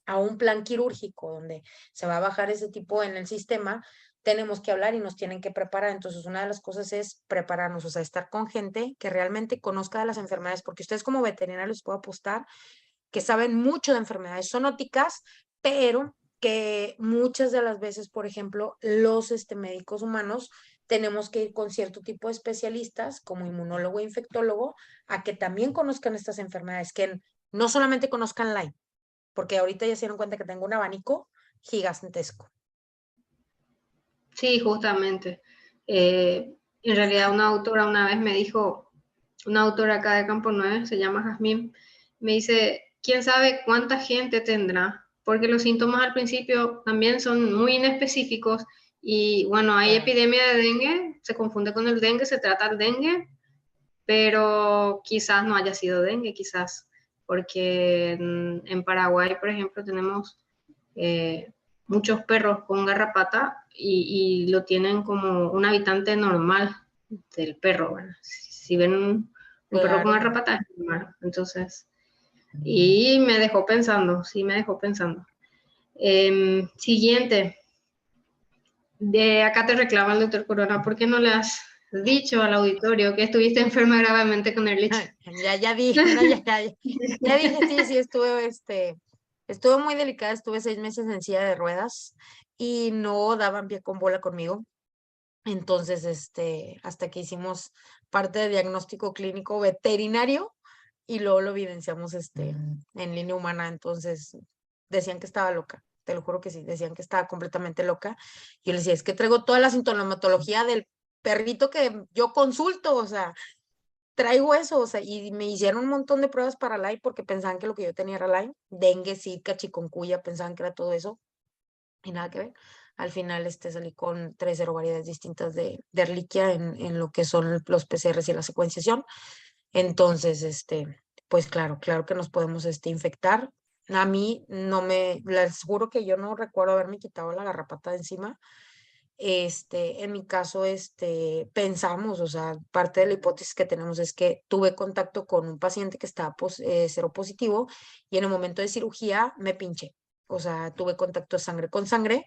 a un plan quirúrgico donde se va a bajar ese tipo en el sistema, tenemos que hablar y nos tienen que preparar. Entonces, una de las cosas es prepararnos, o sea, estar con gente que realmente conozca de las enfermedades, porque ustedes como veterinarios les puedo apostar que saben mucho de enfermedades zoonóticas, pero que muchas de las veces, por ejemplo, los médicos humanos tenemos que ir con cierto tipo de especialistas, como inmunólogo e infectólogo, a que también conozcan estas enfermedades, que no solamente conozcan Lyme, porque ahorita ya se dieron cuenta que tengo un abanico gigantesco. Sí, justamente. En realidad una autora una vez me dijo, una autora acá de Campo 9, se llama Jazmín, me dice, ¿quién sabe cuánta gente tendrá? Porque los síntomas al principio también son muy inespecíficos y bueno, hay epidemia de dengue, se confunde con el dengue, se trata el dengue, pero quizás no haya sido dengue, quizás, porque en Paraguay, por ejemplo, tenemos muchos perros con garrapata y lo tienen como un habitante normal del perro. Bueno, si ven un perro con Claro. garrapata es normal. Entonces, y me dejó pensando, sí me dejó pensando. Siguiente, de acá te reclama el doctor Corona, ¿por qué no le has dicho al auditorio que estuviste enferma gravemente con el lich? Ya dije, no, ya dije, sí, estuve muy delicada, estuve 6 meses en silla de ruedas y no daban pie con bola conmigo. Entonces, hasta que hicimos parte de diagnóstico clínico veterinario y luego lo evidenciamos, en línea humana. Entonces, decían que estaba loca, te lo juro que sí, decían que estaba completamente loca. Yo les decía, es que traigo toda la sintomatología del perrito que yo consulto, o sea, traigo eso, o sea, y me hicieron un montón de pruebas para Lyme porque pensaban que lo que yo tenía era Lyme, dengue, zika, chikungunya, pensaban que era todo eso y nada que ver. Al final salí con 3 variedades distintas de Ehrlichia en lo que son los PCRs y la secuenciación. Entonces, pues claro que nos podemos infectar. A mí no les juro que yo no recuerdo haberme quitado la garrapata de encima. En mi caso, pensamos, o sea, parte de la hipótesis que tenemos es que tuve contacto con un paciente que estaba seropositivo y en el momento de cirugía me pinché. O sea, tuve contacto sangre con sangre,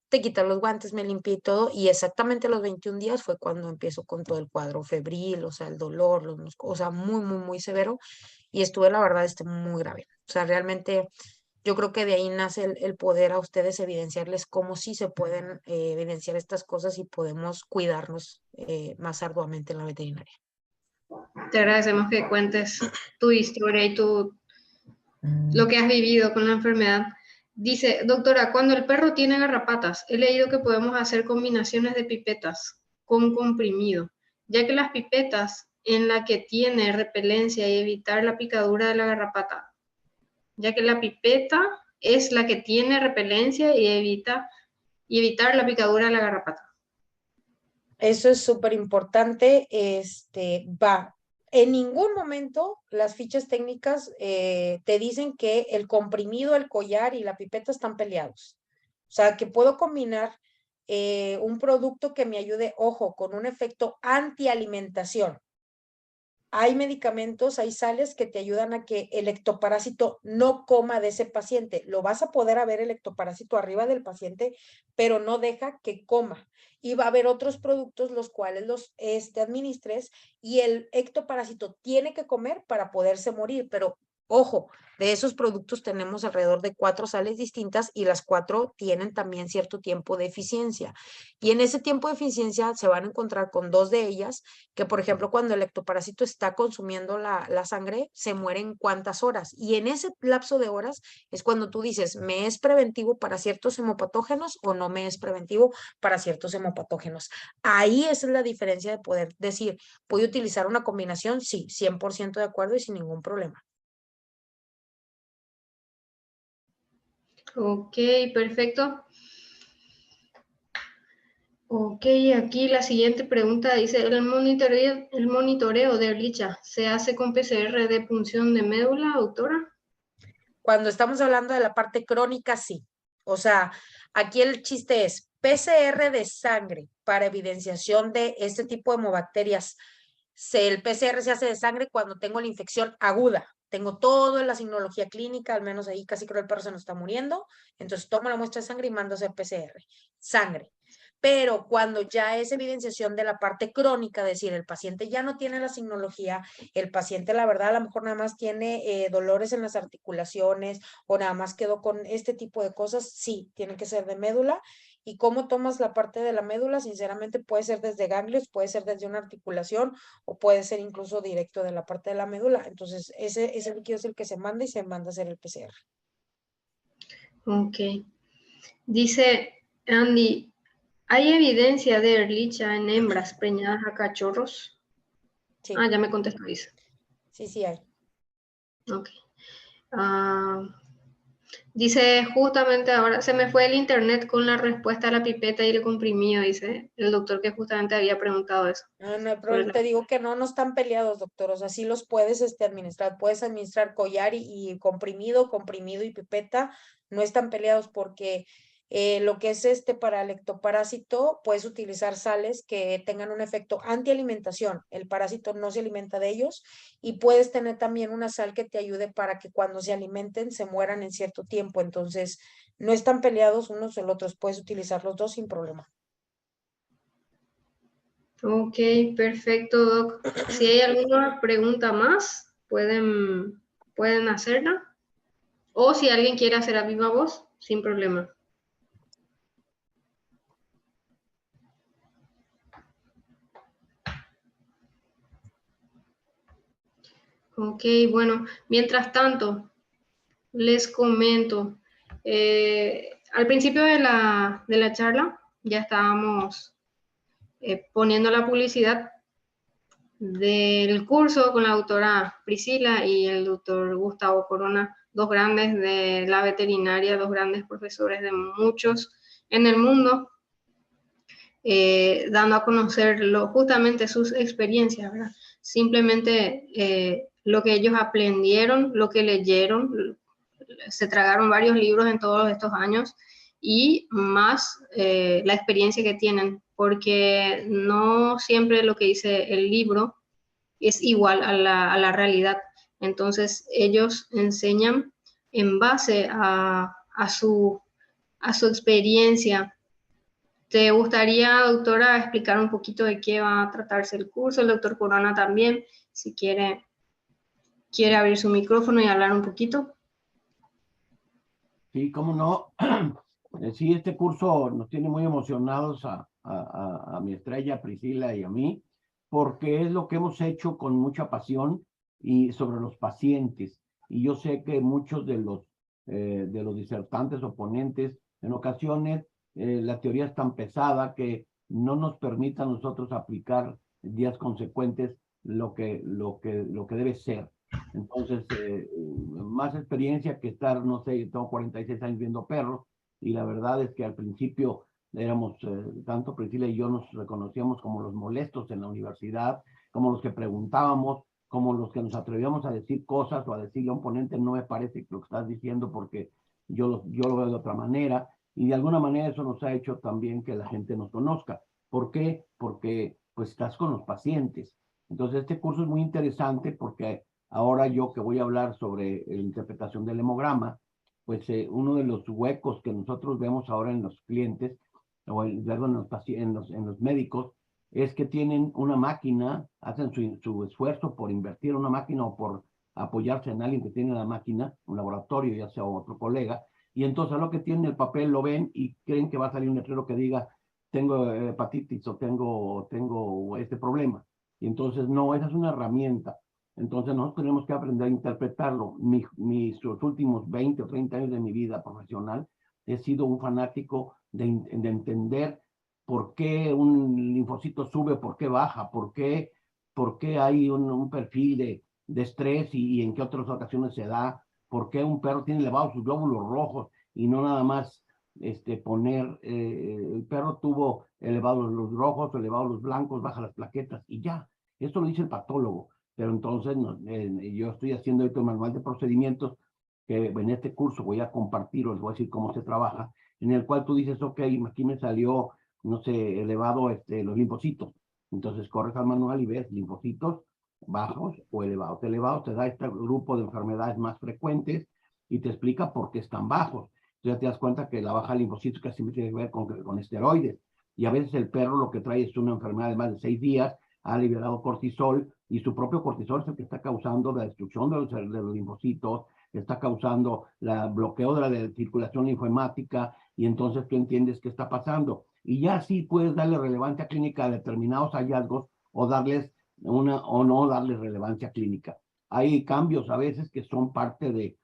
te quitan los guantes, me limpié y todo, y exactamente a los 21 días fue cuando empiezo con todo el cuadro febril, o sea, el dolor, o sea, muy severo, y estuve, la verdad, muy grave. O sea, realmente yo creo que de ahí nace el poder a ustedes evidenciarles cómo sí se pueden evidenciar estas cosas y podemos cuidarnos más arduamente en la veterinaria. Te agradecemos que cuentes tu historia y lo que has vivido con la enfermedad. Dice, doctora, cuando el perro tiene garrapatas, he leído que podemos hacer combinaciones de pipetas con comprimido, ya que las pipetas en la que tiene repelencia y evitar la picadura de la garrapata, ya que la pipeta es la que tiene repelencia y evitar la picadura de la garrapata. Eso es súper importante. En ningún momento las fichas técnicas te dicen que el comprimido, el collar y la pipeta están peleados. O sea, que puedo combinar un producto que me ayude, ojo, con un efecto antialimentación. Hay medicamentos, hay sales que te ayudan a que el ectoparásito no coma de ese paciente. Lo vas a poder ver el ectoparásito arriba del paciente, pero no deja que coma. Y va a haber otros productos los cuales los administres y el ectoparásito tiene que comer para poderse morir. Pero ojo, de esos productos tenemos alrededor de 4 sales distintas y las 4 tienen también cierto tiempo de eficiencia. Y en ese tiempo de eficiencia se van a encontrar con 2 de ellas que, por ejemplo, cuando el ectoparásito está consumiendo la sangre, se muere en cuántas horas. Y en ese lapso de horas es cuando tú dices, ¿me es preventivo para ciertos hemopatógenos o no me es preventivo para ciertos hemopatógenos? Ahí esa es la diferencia de poder decir, ¿voy a utilizar una combinación? Sí, 100% de acuerdo y sin ningún problema. Ok, perfecto. Ok, aquí la siguiente pregunta dice, ¿el monitoreo de Ehrlichia se hace con PCR de punción de médula, doctora? Cuando estamos hablando de la parte crónica, sí. O sea, aquí el chiste es PCR de sangre para evidenciación de este tipo de hemobacterias. El PCR se hace de sangre cuando tengo la infección aguda. Tengo todo en la signología clínica, al menos ahí casi creo el perro se nos está muriendo. Entonces tomo la muestra de sangre y mando a hacer PCR. Sangre. Pero cuando ya es evidenciación de la parte crónica, es decir, el paciente ya no tiene la signología, el paciente la verdad a lo mejor nada más tiene dolores en las articulaciones o nada más quedó con este tipo de cosas, sí, tiene que ser de médula. ¿Y cómo tomas la parte de la médula? Sinceramente puede ser desde ganglios, puede ser desde una articulación o puede ser incluso directo de la parte de la médula. Entonces, ese líquido es el que se manda y se manda a hacer el PCR. Ok. Dice Andy, ¿hay evidencia de Ehrlichia en hembras preñadas a cachorros? Sí, Ah, ya me contestó, dice. sí hay. Ok. Dice justamente ahora, se me fue el internet con la respuesta a la pipeta y el comprimido, dice el doctor que justamente había preguntado eso. No hay problema. Te digo que no están peleados, doctor. O sea, sí los puedes administrar. Puedes administrar collar y comprimido, comprimido y pipeta. No están peleados porque lo que es para el ectoparásito, puedes utilizar sales que tengan un efecto antialimentación. El parásito no se alimenta de ellos y puedes tener también una sal que te ayude para que cuando se alimenten se mueran en cierto tiempo. Entonces, no están peleados unos o el otro. Puedes utilizar los dos sin problema. Ok, perfecto, Doc. Si hay alguna pregunta más, pueden hacerla. O si alguien quiere hacer a viva voz, sin problema. Ok, bueno, mientras tanto, les comento. Al principio de la charla ya estábamos poniendo la publicidad del curso con la doctora Priscila y el doctor Gustavo Corona, dos grandes de la veterinaria, dos grandes profesores de muchos en el mundo, dando a conocer justamente sus experiencias, ¿verdad? Simplemente lo que ellos aprendieron, lo que leyeron, se tragaron varios libros en todos estos años y más la experiencia que tienen, porque no siempre lo que dice el libro es igual a la realidad. Entonces ellos enseñan en base a su experiencia. ¿Te gustaría, doctora, explicar un poquito de qué va a tratarse el curso? El doctor Corona también, si quiere abrir su micrófono y hablar un poquito. Sí, cómo no. Sí, este curso nos tiene muy emocionados a mi estrella Priscila y a mí, porque es lo que hemos hecho con mucha pasión y sobre los pacientes. Y yo sé que muchos de los disertantes o ponentes, en ocasiones, la teoría es tan pesada que no nos permite a nosotros aplicar días consecuentes lo que debe ser. Entonces, más experiencia que estar, no sé, tengo 46 años viendo perros, y la verdad es que al principio éramos, tanto Priscila y yo nos reconocíamos como los molestos en la universidad, como los que preguntábamos, como los que nos atrevíamos a decir cosas o a decirle a un ponente, no me parece lo que estás diciendo porque yo lo veo de otra manera, y de alguna manera eso nos ha hecho también que la gente nos conozca. ¿Por qué? Porque pues estás con los pacientes. Entonces este curso es muy interesante porque ahora yo que voy a hablar sobre la interpretación del hemograma, pues uno de los huecos que nosotros vemos ahora en los clientes, o en los médicos, es que tienen una máquina, hacen su esfuerzo por invertir en una máquina o por apoyarse en alguien que tiene la máquina, un laboratorio, ya sea otro colega, y entonces lo que tienen el papel lo ven y creen que va a salir un letrero que diga tengo hepatitis o tengo este problema. Y entonces no, esa es una herramienta. Entonces nosotros tenemos que aprender a interpretarlo. Los últimos 20 o 30 años de mi vida profesional he sido un fanático de entender por qué un linfocito sube, por qué baja, por qué hay un perfil de estrés y en qué otras ocasiones se da, por qué un perro tiene elevados sus glóbulos rojos y no nada más poner, el perro tuvo elevados los rojos, elevados los blancos, baja las plaquetas y ya. Eso lo dice el patólogo. Pero entonces yo estoy haciendo ahorita un manual de procedimientos que en este curso voy a compartir, o les voy a decir cómo se trabaja, en el cual tú dices, ok, aquí me salió, no sé, elevado los linfocitos. Entonces corres al manual y ves linfocitos bajos o elevados. Elevados te da este grupo de enfermedades más frecuentes y te explica por qué están bajos. Tú ya te das cuenta que la baja de linfocitos casi siempre tiene que ver con esteroides. Y a veces el perro lo que trae es una enfermedad de más de 6 días, ha liberado cortisol, y su propio cortisol es el que está causando la destrucción de los linfocitos, está causando el bloqueo de la circulación linfohemática, y entonces tú entiendes qué está pasando. Y ya sí puedes darle relevancia clínica a determinados hallazgos o darles o no darles relevancia clínica. Hay cambios a veces que son parte de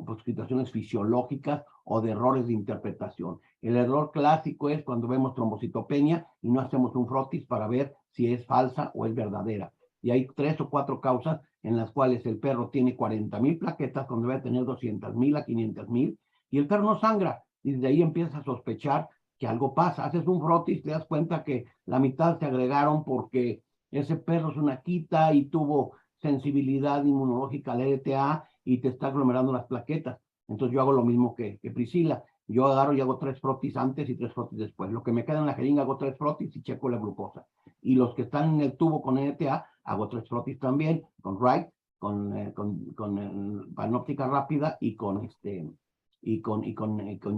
pues, situaciones fisiológicas o de errores de interpretación. El error clásico es cuando vemos trombocitopenia y no hacemos un frotis para ver si es falsa o es verdadera. Y hay 3 o 4 causas en las cuales el perro tiene 40,000 plaquetas cuando debe tener 200,000 a 500,000 y el perro no sangra. Y desde ahí empiezas a sospechar que algo pasa. Haces un frotis, te das cuenta que la mitad se agregaron porque ese perro es una quita y tuvo sensibilidad inmunológica al EDTA y te está aglomerando las plaquetas. Entonces yo hago lo mismo que Priscila. Yo agarro y hago 3 frotis antes y 3 frotis después. Lo que me queda en la jeringa hago 3 frotis y checo la glucosa. Y los que están en el tubo con EDTA, hago 3 frotis también, con Wright, con panóptica rápida y con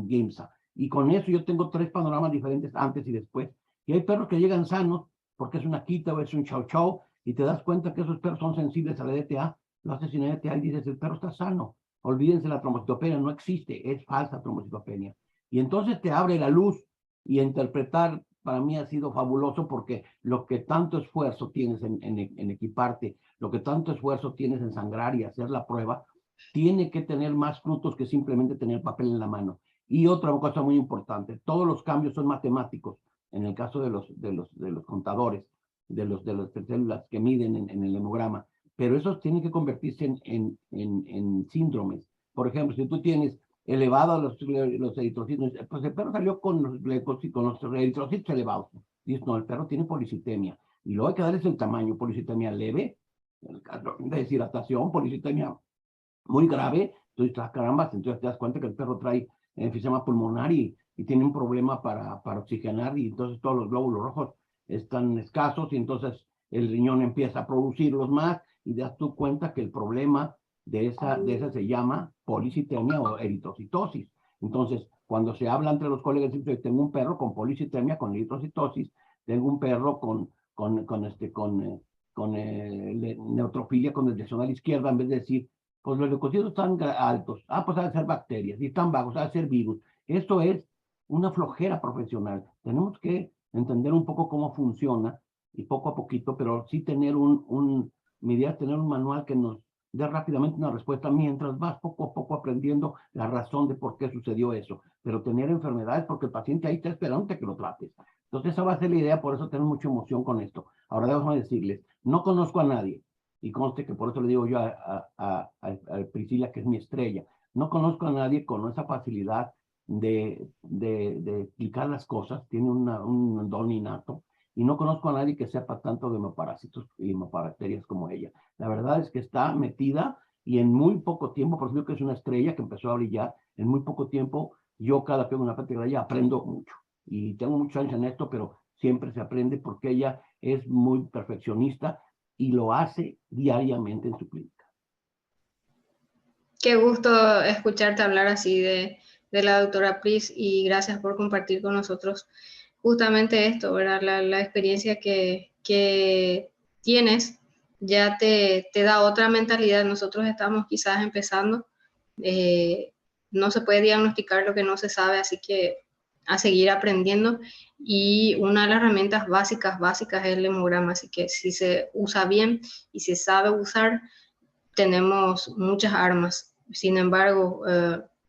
GIMSA. Y con eso yo tengo 3 panoramas diferentes antes y después. Y hay perros que llegan sanos porque es una quita o es un chow chow y te das cuenta que esos perros son sensibles a la EDTA, lo haces sin EDTA y dices, el perro está sano. Olvídense, la trombocitopenia no existe, es falsa trombocitopenia. Y entonces te abre la luz, y interpretar para mí ha sido fabuloso porque lo que tanto esfuerzo tienes en equiparte, lo que tanto esfuerzo tienes en sangrar y hacer la prueba, tiene que tener más frutos que simplemente tener papel en la mano. Y otra cosa muy importante, todos los cambios son matemáticos, en el caso de los contadores, de las células que miden en el hemograma, pero esos tienen que convertirse en síndromes. Por ejemplo, si tú tienes elevados los eritrocitos, pues el perro salió con los eritrocitos elevados. Dices, no, el perro tiene policitemia. Y luego hay que darles el tamaño, policitemia leve, deshidratación, policitemia muy grave. Entonces, caramba, entonces te das cuenta que el perro trae enfisema pulmonar y tiene un problema para oxigenar, y entonces todos los glóbulos rojos están escasos, y entonces el riñón empieza a producirlos más, y te das tú cuenta que el problema de esa se llama policitemia o eritrocitosis. Entonces, cuando se habla entre los colegas, tengo un perro con policitemia, con eritrocitosis, tengo un perro con neutrofilia, con desviación a la izquierda, en vez de decir, pues los leucocitos están altos, pues ha de ser bacterias, y están bajos, ha de ser virus. Esto es una flojera profesional. Tenemos que entender un poco cómo funciona, y poco a poquito, pero sí tener mi idea es tener un manual que nos dé rápidamente una respuesta, mientras vas poco a poco aprendiendo la razón de por qué sucedió eso. Pero tener enfermedades porque el paciente ahí está esperando que lo trates. Entonces esa va a ser la idea, por eso tengo mucha emoción con esto. Ahora déjame decirles, no conozco a nadie, y conste que por eso le digo yo a Priscila, que es mi estrella, no conozco a nadie con esa facilidad de explicar las cosas, tiene un don innato, y no conozco a nadie que sepa tanto de hemoparásitos y hemobacterias como ella. La verdad es que está metida y en muy poco tiempo, por eso que es una estrella que empezó a brillar, en muy poco tiempo yo cada vez que hago una práctica de ella aprendo mucho. Y tengo muchos años en esto, pero siempre se aprende porque ella es muy perfeccionista y lo hace diariamente en su clínica. Qué gusto escucharte hablar así de la doctora Pris y gracias por compartir con nosotros justamente esto, ¿verdad? La experiencia que tienes ya te da otra mentalidad. Nosotros estamos quizás empezando, no se puede diagnosticar lo que no se sabe, así que a seguir aprendiendo. Y una de las herramientas básicas es el hemograma, así que si se usa bien y se sabe usar, tenemos muchas armas. Sin embargo,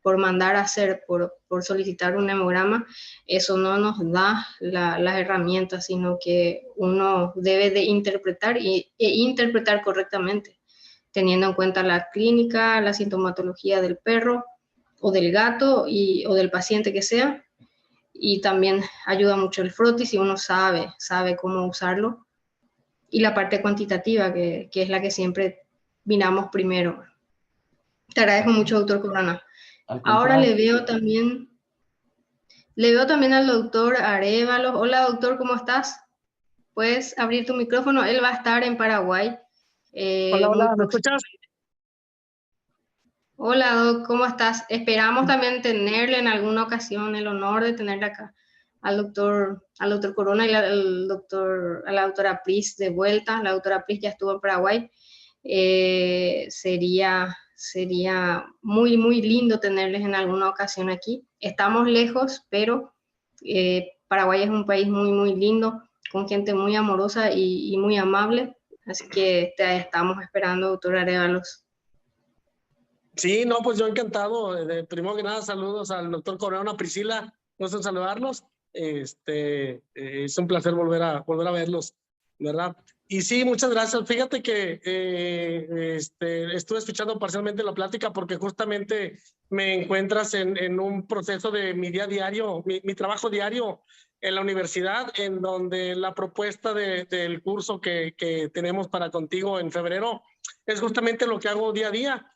por mandar a hacer, por solicitar un hemograma, eso no nos da las herramientas, sino que uno debe de interpretar e interpretar correctamente, teniendo en cuenta la clínica, la sintomatología del perro o del gato o del paciente que sea. Y también ayuda mucho el frotis si uno sabe cómo usarlo. Y la parte cuantitativa, que es la que siempre miramos primero. Te agradezco mucho, doctor Corona. Ahora le veo también al doctor Arévalo. Hola, doctor, ¿cómo estás? Puedes abrir tu micrófono. Él va a estar en Paraguay. Hola, ¿me escuchas? Hola, doc, ¿cómo estás? Esperamos también tenerle en alguna ocasión el honor de tenerle acá al doctor Corona y a la doctora Pris de vuelta. La doctora Pris ya estuvo en Paraguay. Sería muy, muy lindo tenerles en alguna ocasión aquí. Estamos lejos, pero Paraguay es un país muy, muy lindo, con gente muy amorosa y muy amable. Así que te estamos esperando, doctor Arévalos. Sí, no, pues yo encantado. Primero que nada, saludos al doctor Corona, Priscila, gusto en saludarlos. Es un placer volver a verlos, ¿verdad? Y sí, muchas gracias. Fíjate que estuve escuchando parcialmente la plática porque justamente me encuentras en un proceso de mi día diario, mi trabajo diario en la universidad, en donde la propuesta del curso que tenemos para contigo en febrero es justamente lo que hago día a día.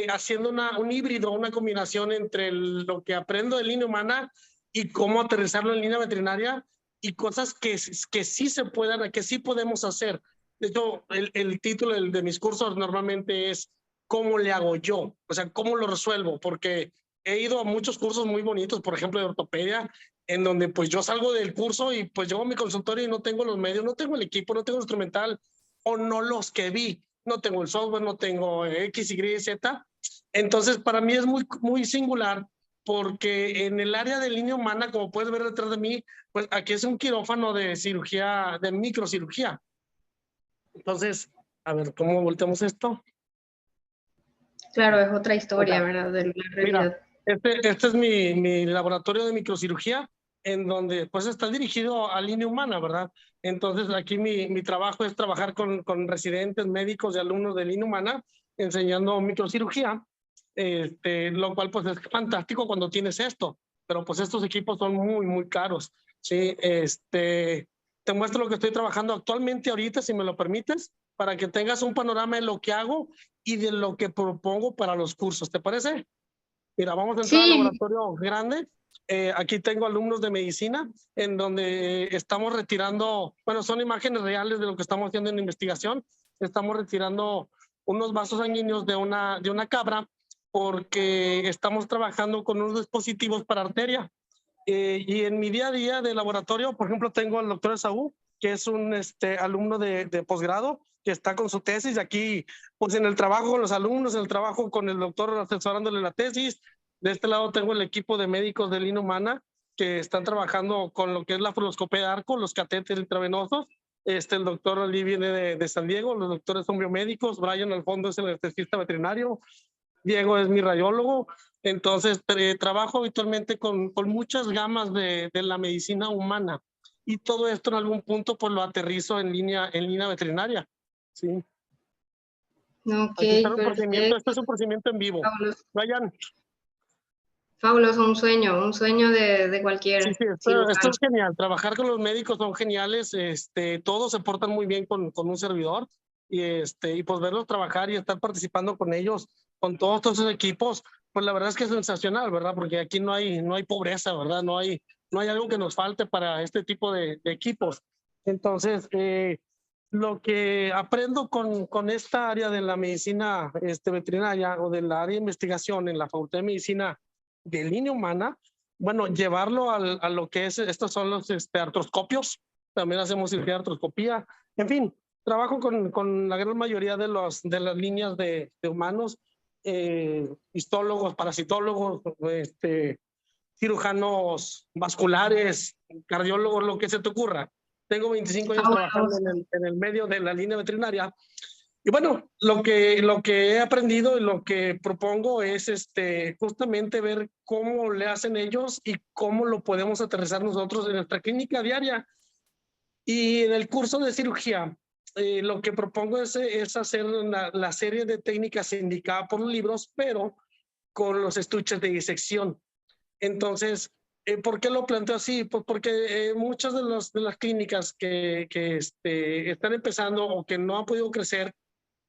Haciendo un híbrido, una combinación entre lo que aprendo de línea humana y cómo aterrizarlo en línea veterinaria y cosas que sí se puedan, que sí podemos hacer. De hecho, el título de mis cursos normalmente es ¿cómo le hago yo? O sea, ¿cómo lo resuelvo? Porque he ido a muchos cursos muy bonitos, por ejemplo, de ortopedia, en donde pues yo salgo del curso y pues llego a mi consultorio y no tengo los medios, no tengo el equipo, no tengo el instrumental o no los que vi. No tengo el software, no tengo X, Y, Z. Entonces, para mí es muy, muy singular porque en el área de línea humana, como puedes ver detrás de mí, pues aquí es un quirófano de cirugía, de microcirugía. Entonces, a ver, ¿cómo volteamos esto? Claro, es otra historia, ¿verdad? De la realidad. Mira, este es mi laboratorio de microcirugía, en donde pues está dirigido a línea humana, ¿verdad? Entonces aquí mi trabajo es trabajar con residentes, médicos y alumnos de línea humana, enseñando microcirugía, lo cual pues es fantástico cuando tienes esto, pero pues estos equipos son muy, muy caros, ¿sí? Te muestro lo que estoy trabajando actualmente ahorita, si me lo permites, para que tengas un panorama de lo que hago y de lo que propongo para los cursos, ¿te parece? Mira, vamos a entrar al laboratorio grande. Aquí tengo alumnos de medicina en donde estamos retirando, bueno, son imágenes reales de lo que estamos haciendo en investigación. Estamos retirando unos vasos sanguíneos de una cabra porque estamos trabajando con unos dispositivos para arteria. Y en mi día a día de laboratorio, por ejemplo, tengo al doctor Esaú, que es un alumno de posgrado, que está con su tesis. Aquí, pues en el trabajo con los alumnos, en el trabajo con el doctor asesorándole la tesis. De este lado tengo el equipo de médicos de línea humana que están trabajando con lo que es la fluoroscopía de arco, los catéteres intravenosos. El doctor Ali viene de San Diego, los doctores son biomédicos, Brian al fondo es el anestesista veterinario, Diego es mi radiólogo. Entonces trabajo habitualmente con muchas gamas de la medicina humana y todo esto en algún punto pues lo aterrizo en línea veterinaria. Sí. Ok, Aquí está el procedimiento. perfecto. Este es un procedimiento en vivo. Vayan. Fabuloso, un sueño de cualquier Sí, esto cirujano. es genial. Trabajar con los médicos son geniales. Todos se portan muy bien con un servidor y pues verlos trabajar y estar participando con ellos, con todos esos equipos, pues la verdad es que es sensacional, ¿verdad? Porque aquí no hay pobreza, ¿verdad? No hay algo que nos falte para este tipo de equipos. Entonces, lo que aprendo con esta área de la medicina veterinaria o del área de investigación en la Facultad de Medicina de Línea Humana, bueno, llevarlo a lo que es, estos son los artroscopios, también hacemos cirugía de artroscopía, en fin, trabajo con la gran mayoría de las líneas de humanos, histólogos, parasitólogos, cirujanos vasculares, cardiólogos, lo que se te ocurra. Tengo 25 años trabajando en el medio de la línea veterinaria. Y bueno, lo que he aprendido y lo que propongo es justamente ver cómo le hacen ellos y cómo lo podemos aterrizar nosotros en nuestra clínica diaria. Y en el curso de cirugía, lo que propongo es hacer la serie de técnicas indicadas por los libros, pero con los estuches de disección. Entonces, ¿por qué lo planteo así? Pues porque muchas de las clínicas que están empezando o que no han podido crecer,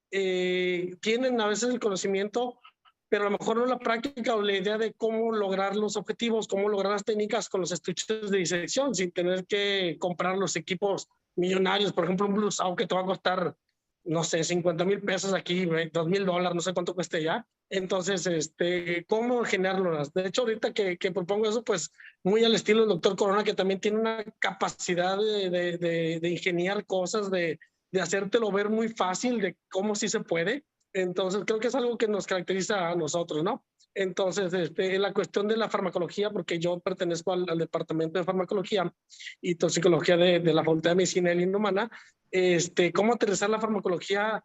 tienen a veces el conocimiento, pero a lo mejor no la práctica o la idea de cómo lograr los objetivos, cómo lograr las técnicas con los estuches de disección sin tener que comprar los equipos millonarios. Por ejemplo, un blusao que te va a costar, no sé, 50,000 pesos aquí, $2,000, no sé cuánto cueste ya. Entonces, ¿cómo generarlas? De hecho, ahorita que propongo eso, pues muy al estilo del doctor Corona, que también tiene una capacidad de ingeniar cosas, de hacértelo ver muy fácil, de cómo sí se puede. Entonces, creo que es algo que nos caracteriza a nosotros, ¿no? Entonces, en la cuestión de la farmacología, porque yo pertenezco al departamento de farmacología y toxicología de la Facultad de Medicina y Línea Humana, cómo aterrizar la farmacología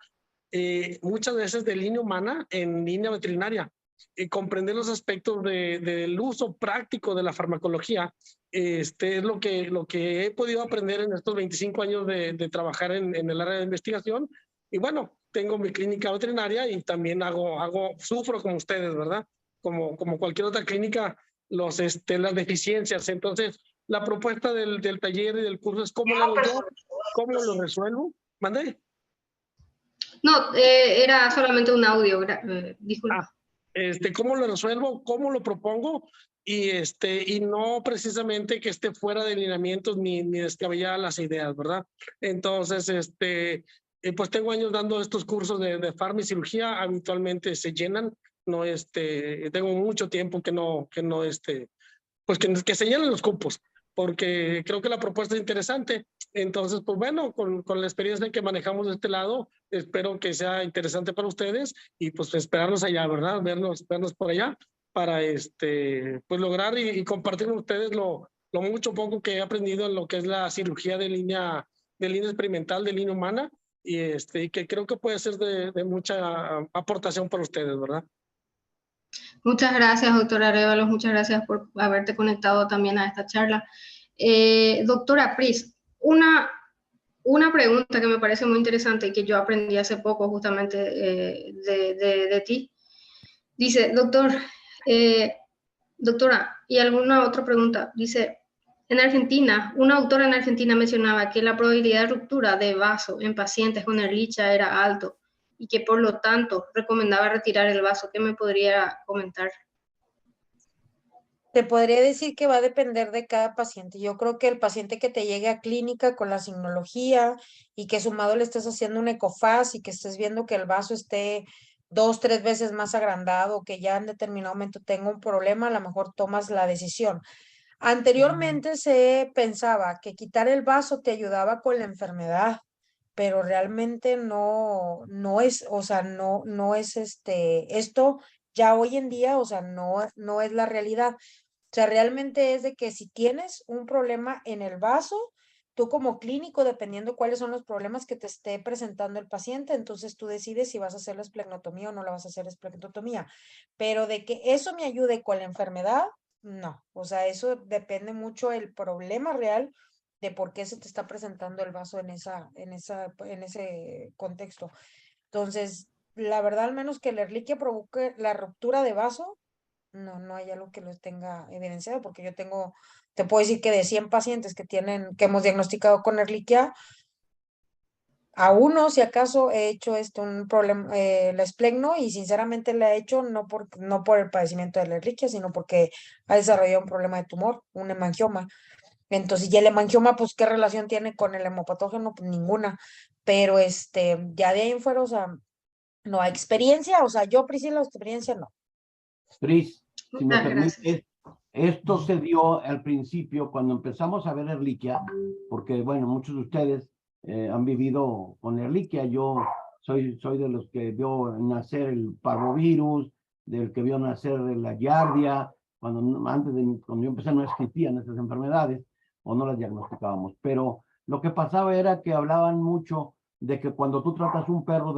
muchas veces de línea humana en línea veterinaria y comprender los aspectos del uso práctico de la farmacología. Es lo que he podido aprender en estos 25 años de trabajar en el área de investigación. Y bueno, tengo mi clínica veterinaria y también sufro como ustedes, ¿verdad? Como cualquier otra clínica, las deficiencias. Entonces, la propuesta del taller y del curso es cómo lo hago yo, cómo lo resuelvo. ¿Mandé? No, era solamente un audio, disculpa. ¿Cómo lo resuelvo? ¿Cómo lo propongo? Y no precisamente que esté fuera de lineamientos ni descabelladas las ideas, ¿verdad? Entonces, pues tengo años dando estos cursos de farma y cirugía, habitualmente se llenan, no, tengo mucho tiempo pues que se llenen los cupos, porque creo que la propuesta es interesante. Entonces, pues bueno, con la experiencia que manejamos de este lado, espero que sea interesante para ustedes y pues esperarnos allá, ¿verdad? Vernos por allá para pues lograr y compartir con ustedes lo mucho poco que he aprendido en lo que es la cirugía de línea experimental de línea humana y que creo que puede ser de mucha aportación para ustedes, ¿verdad? Muchas gracias, doctora Arévalos, muchas gracias por haberte conectado también a esta charla. Doctora Pris, una pregunta que me parece muy interesante y que yo aprendí hace poco justamente de ti. Dice, doctora, y alguna otra pregunta. Dice, en Argentina, una autora en Argentina mencionaba que la probabilidad de ruptura de vaso en pacientes con Ehrlichia era alto y que por lo tanto recomendaba retirar el vaso. ¿Qué me podría comentar? Te podría decir que va a depender de cada paciente. Yo creo que el paciente que te llegue a clínica con la signología y que sumado le estés haciendo un ecofaz y que estés viendo que el vaso esté 2, 3 veces más agrandado, que ya en determinado momento tenga un problema, a lo mejor tomas la decisión. Anteriormente se pensaba que quitar el vaso te ayudaba con la enfermedad, pero realmente no es, o sea, no es esto ya hoy en día, o sea, no es la realidad. O sea, realmente es de que si tienes un problema en el vaso, tú como clínico, dependiendo cuáles son los problemas que te esté presentando el paciente, entonces tú decides si vas a hacer la esplenectomía o no la vas a hacer esplenectomía. Pero de que eso me ayude con la enfermedad, no. O sea, eso depende mucho el problema real de por qué se te está presentando el vaso en ese contexto. Entonces, la verdad, al menos que la Ehrlichia provoque la ruptura de vaso, no hay algo que lo tenga evidenciado, porque yo tengo, te puedo decir que de 100 pacientes que hemos diagnosticado con Ehrlichia, a uno, si acaso, he hecho un problema, la esplegno, y sinceramente la he hecho no por el padecimiento de la Ehrlichia, sino porque ha desarrollado un problema de tumor, un hemangioma. Entonces, y el hemangioma, pues, ¿qué relación tiene con el hemopatógeno? Pues ninguna. Pero ya de ahí en fuera, o sea, no hay experiencia, o sea, yo, Priscila, experiencia no. Pris, si me Muchas gracias. permite, esto se dio al principio cuando empezamos a ver Ehrlichia, porque, bueno, muchos de ustedes han vivido con Ehrlichia. Yo soy de los que vio nacer el parvovirus, del que vio nacer la giardia, cuando yo empecé no existían esas enfermedades o no las diagnosticábamos. Pero lo que pasaba era que hablaban mucho de que cuando tú tratas un perro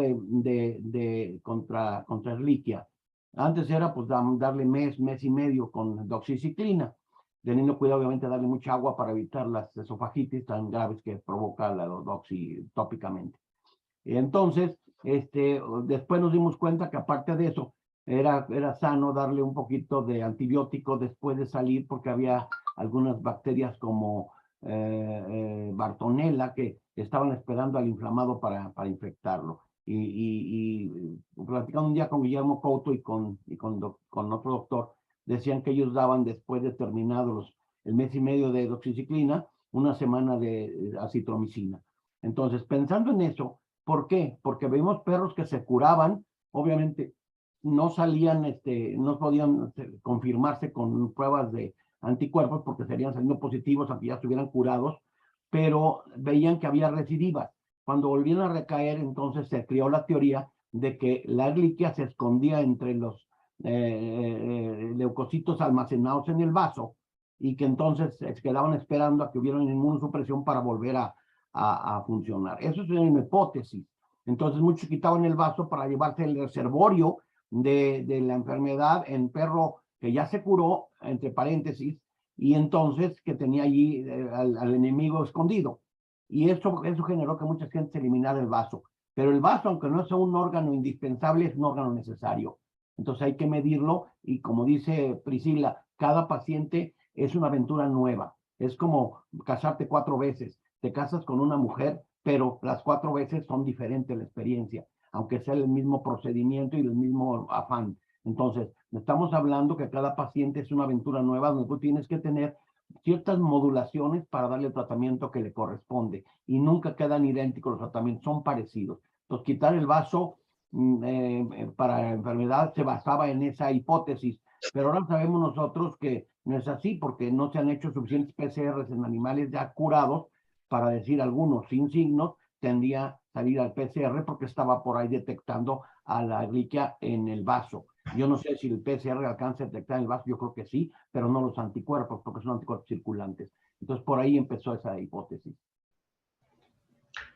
contra Ehrlichia, antes era pues darle mes y medio con doxiciclina, teniendo cuidado obviamente darle mucha agua para evitar las esofagitis tan graves que provoca la doxi tópicamente. Entonces, después nos dimos cuenta que aparte de eso, era sano darle un poquito de antibiótico después de salir, porque había algunas bacterias como Bartonella que estaban esperando al inflamado para infectarlo. Y platicando un día con Guillermo Couto y con otro doctor, decían que ellos daban, después de terminados el mes y medio de doxiciclina, una semana de acitromicina. Entonces, pensando en eso, ¿por qué? Porque vimos perros que se curaban, obviamente no salían, no podían confirmarse con pruebas de anticuerpos porque serían saliendo positivos aunque ya estuvieran curados, pero veían que había recidivas. Cuando volvían a recaer, entonces se creó la teoría de que la Ehrlichia se escondía entre los leucocitos almacenados en el vaso y que entonces se quedaban esperando a que hubiera una inmunosupresión para volver a funcionar. Eso es una hipótesis. Entonces muchos quitaban el vaso para llevarse el reservorio de la enfermedad en perro que ya se curó, entre paréntesis, y entonces que tenía allí al enemigo escondido. Y eso generó que mucha gente se eliminara el vaso. Pero el vaso, aunque no sea un órgano indispensable, es un órgano necesario. Entonces hay que medirlo y, como dice Priscila, cada paciente es una aventura nueva. Es como casarte 4 veces. Te casas con una mujer, pero las 4 veces son diferentes la experiencia, aunque sea el mismo procedimiento y el mismo afán. Entonces, estamos hablando que cada paciente es una aventura nueva donde tú tienes que tener ciertas modulaciones para darle el tratamiento que le corresponde y nunca quedan idénticos los tratamientos, son parecidos. Entonces, quitar el vaso para la enfermedad se basaba en esa hipótesis, pero ahora sabemos nosotros que no es así porque no se han hecho suficientes PCRs en animales ya curados para decir algunos sin signos, tendría a salir al PCR porque estaba por ahí detectando a la Ehrlichia en el vaso. Yo no sé si el PCR alcanza a detectar en el vaso, yo creo que sí, pero no los anticuerpos, porque son anticuerpos circulantes. Entonces, por ahí empezó esa hipótesis.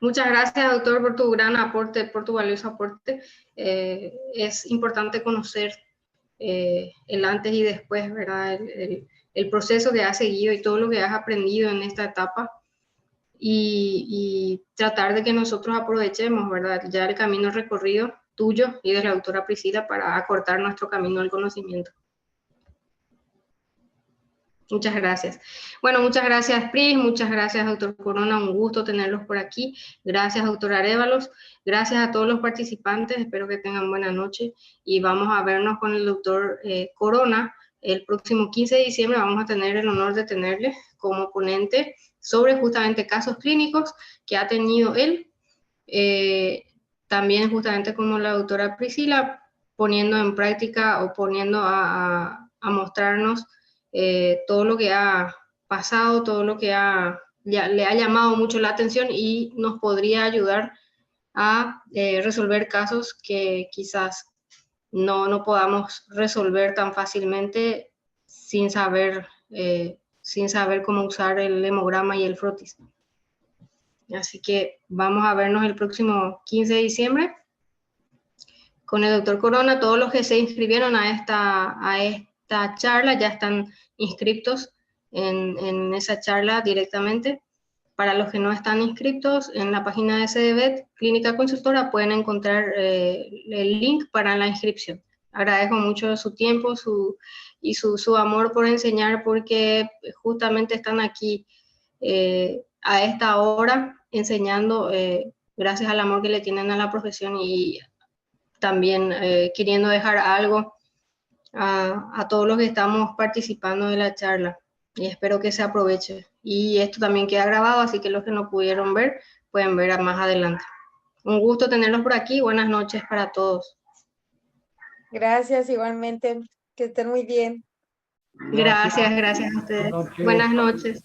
Muchas gracias, doctor, por tu gran aporte, por tu valioso aporte. Es importante conocer el antes y después, ¿verdad? El proceso que has seguido y todo lo que has aprendido en esta etapa. Y tratar de que nosotros aprovechemos, ¿verdad? Ya el camino recorrido tuyo y de la doctora Priscila para acortar nuestro camino al conocimiento. Muchas gracias. Bueno, muchas gracias, Pris, muchas gracias, doctor Corona, un gusto tenerlos por aquí. Gracias, doctor Arévalos. Gracias a todos los participantes, espero que tengan buena noche y vamos a vernos con el doctor Corona. El próximo 15 de diciembre vamos a tener el honor de tenerle como ponente sobre justamente casos clínicos que ha tenido él. También justamente como la doctora Priscila, poniendo en práctica o poniendo a mostrarnos todo lo que ha pasado, todo lo que le ha llamado mucho la atención y nos podría ayudar a resolver casos que quizás no podamos resolver tan fácilmente sin saber cómo usar el hemograma y el frotis. Así que vamos a vernos el próximo 15 de diciembre con el doctor Corona. Todos los que se inscribieron a esta charla ya están inscritos en esa charla directamente. Para los que no están inscritos, en la página de CDVET, Clínica Consultora, pueden encontrar el link para la inscripción. Agradezco mucho su tiempo, y su amor por enseñar, porque justamente están aquí a esta hora enseñando gracias al amor que le tienen a la profesión y también queriendo dejar algo a todos los que estamos participando de la charla, y espero que se aproveche. Y esto también queda grabado, así que los que no pudieron ver pueden ver más adelante. Un gusto tenerlos por aquí. Buenas noches para todos. Gracias, igualmente. Que estén muy bien. Gracias a ustedes. Buenas noches. Buenas noches.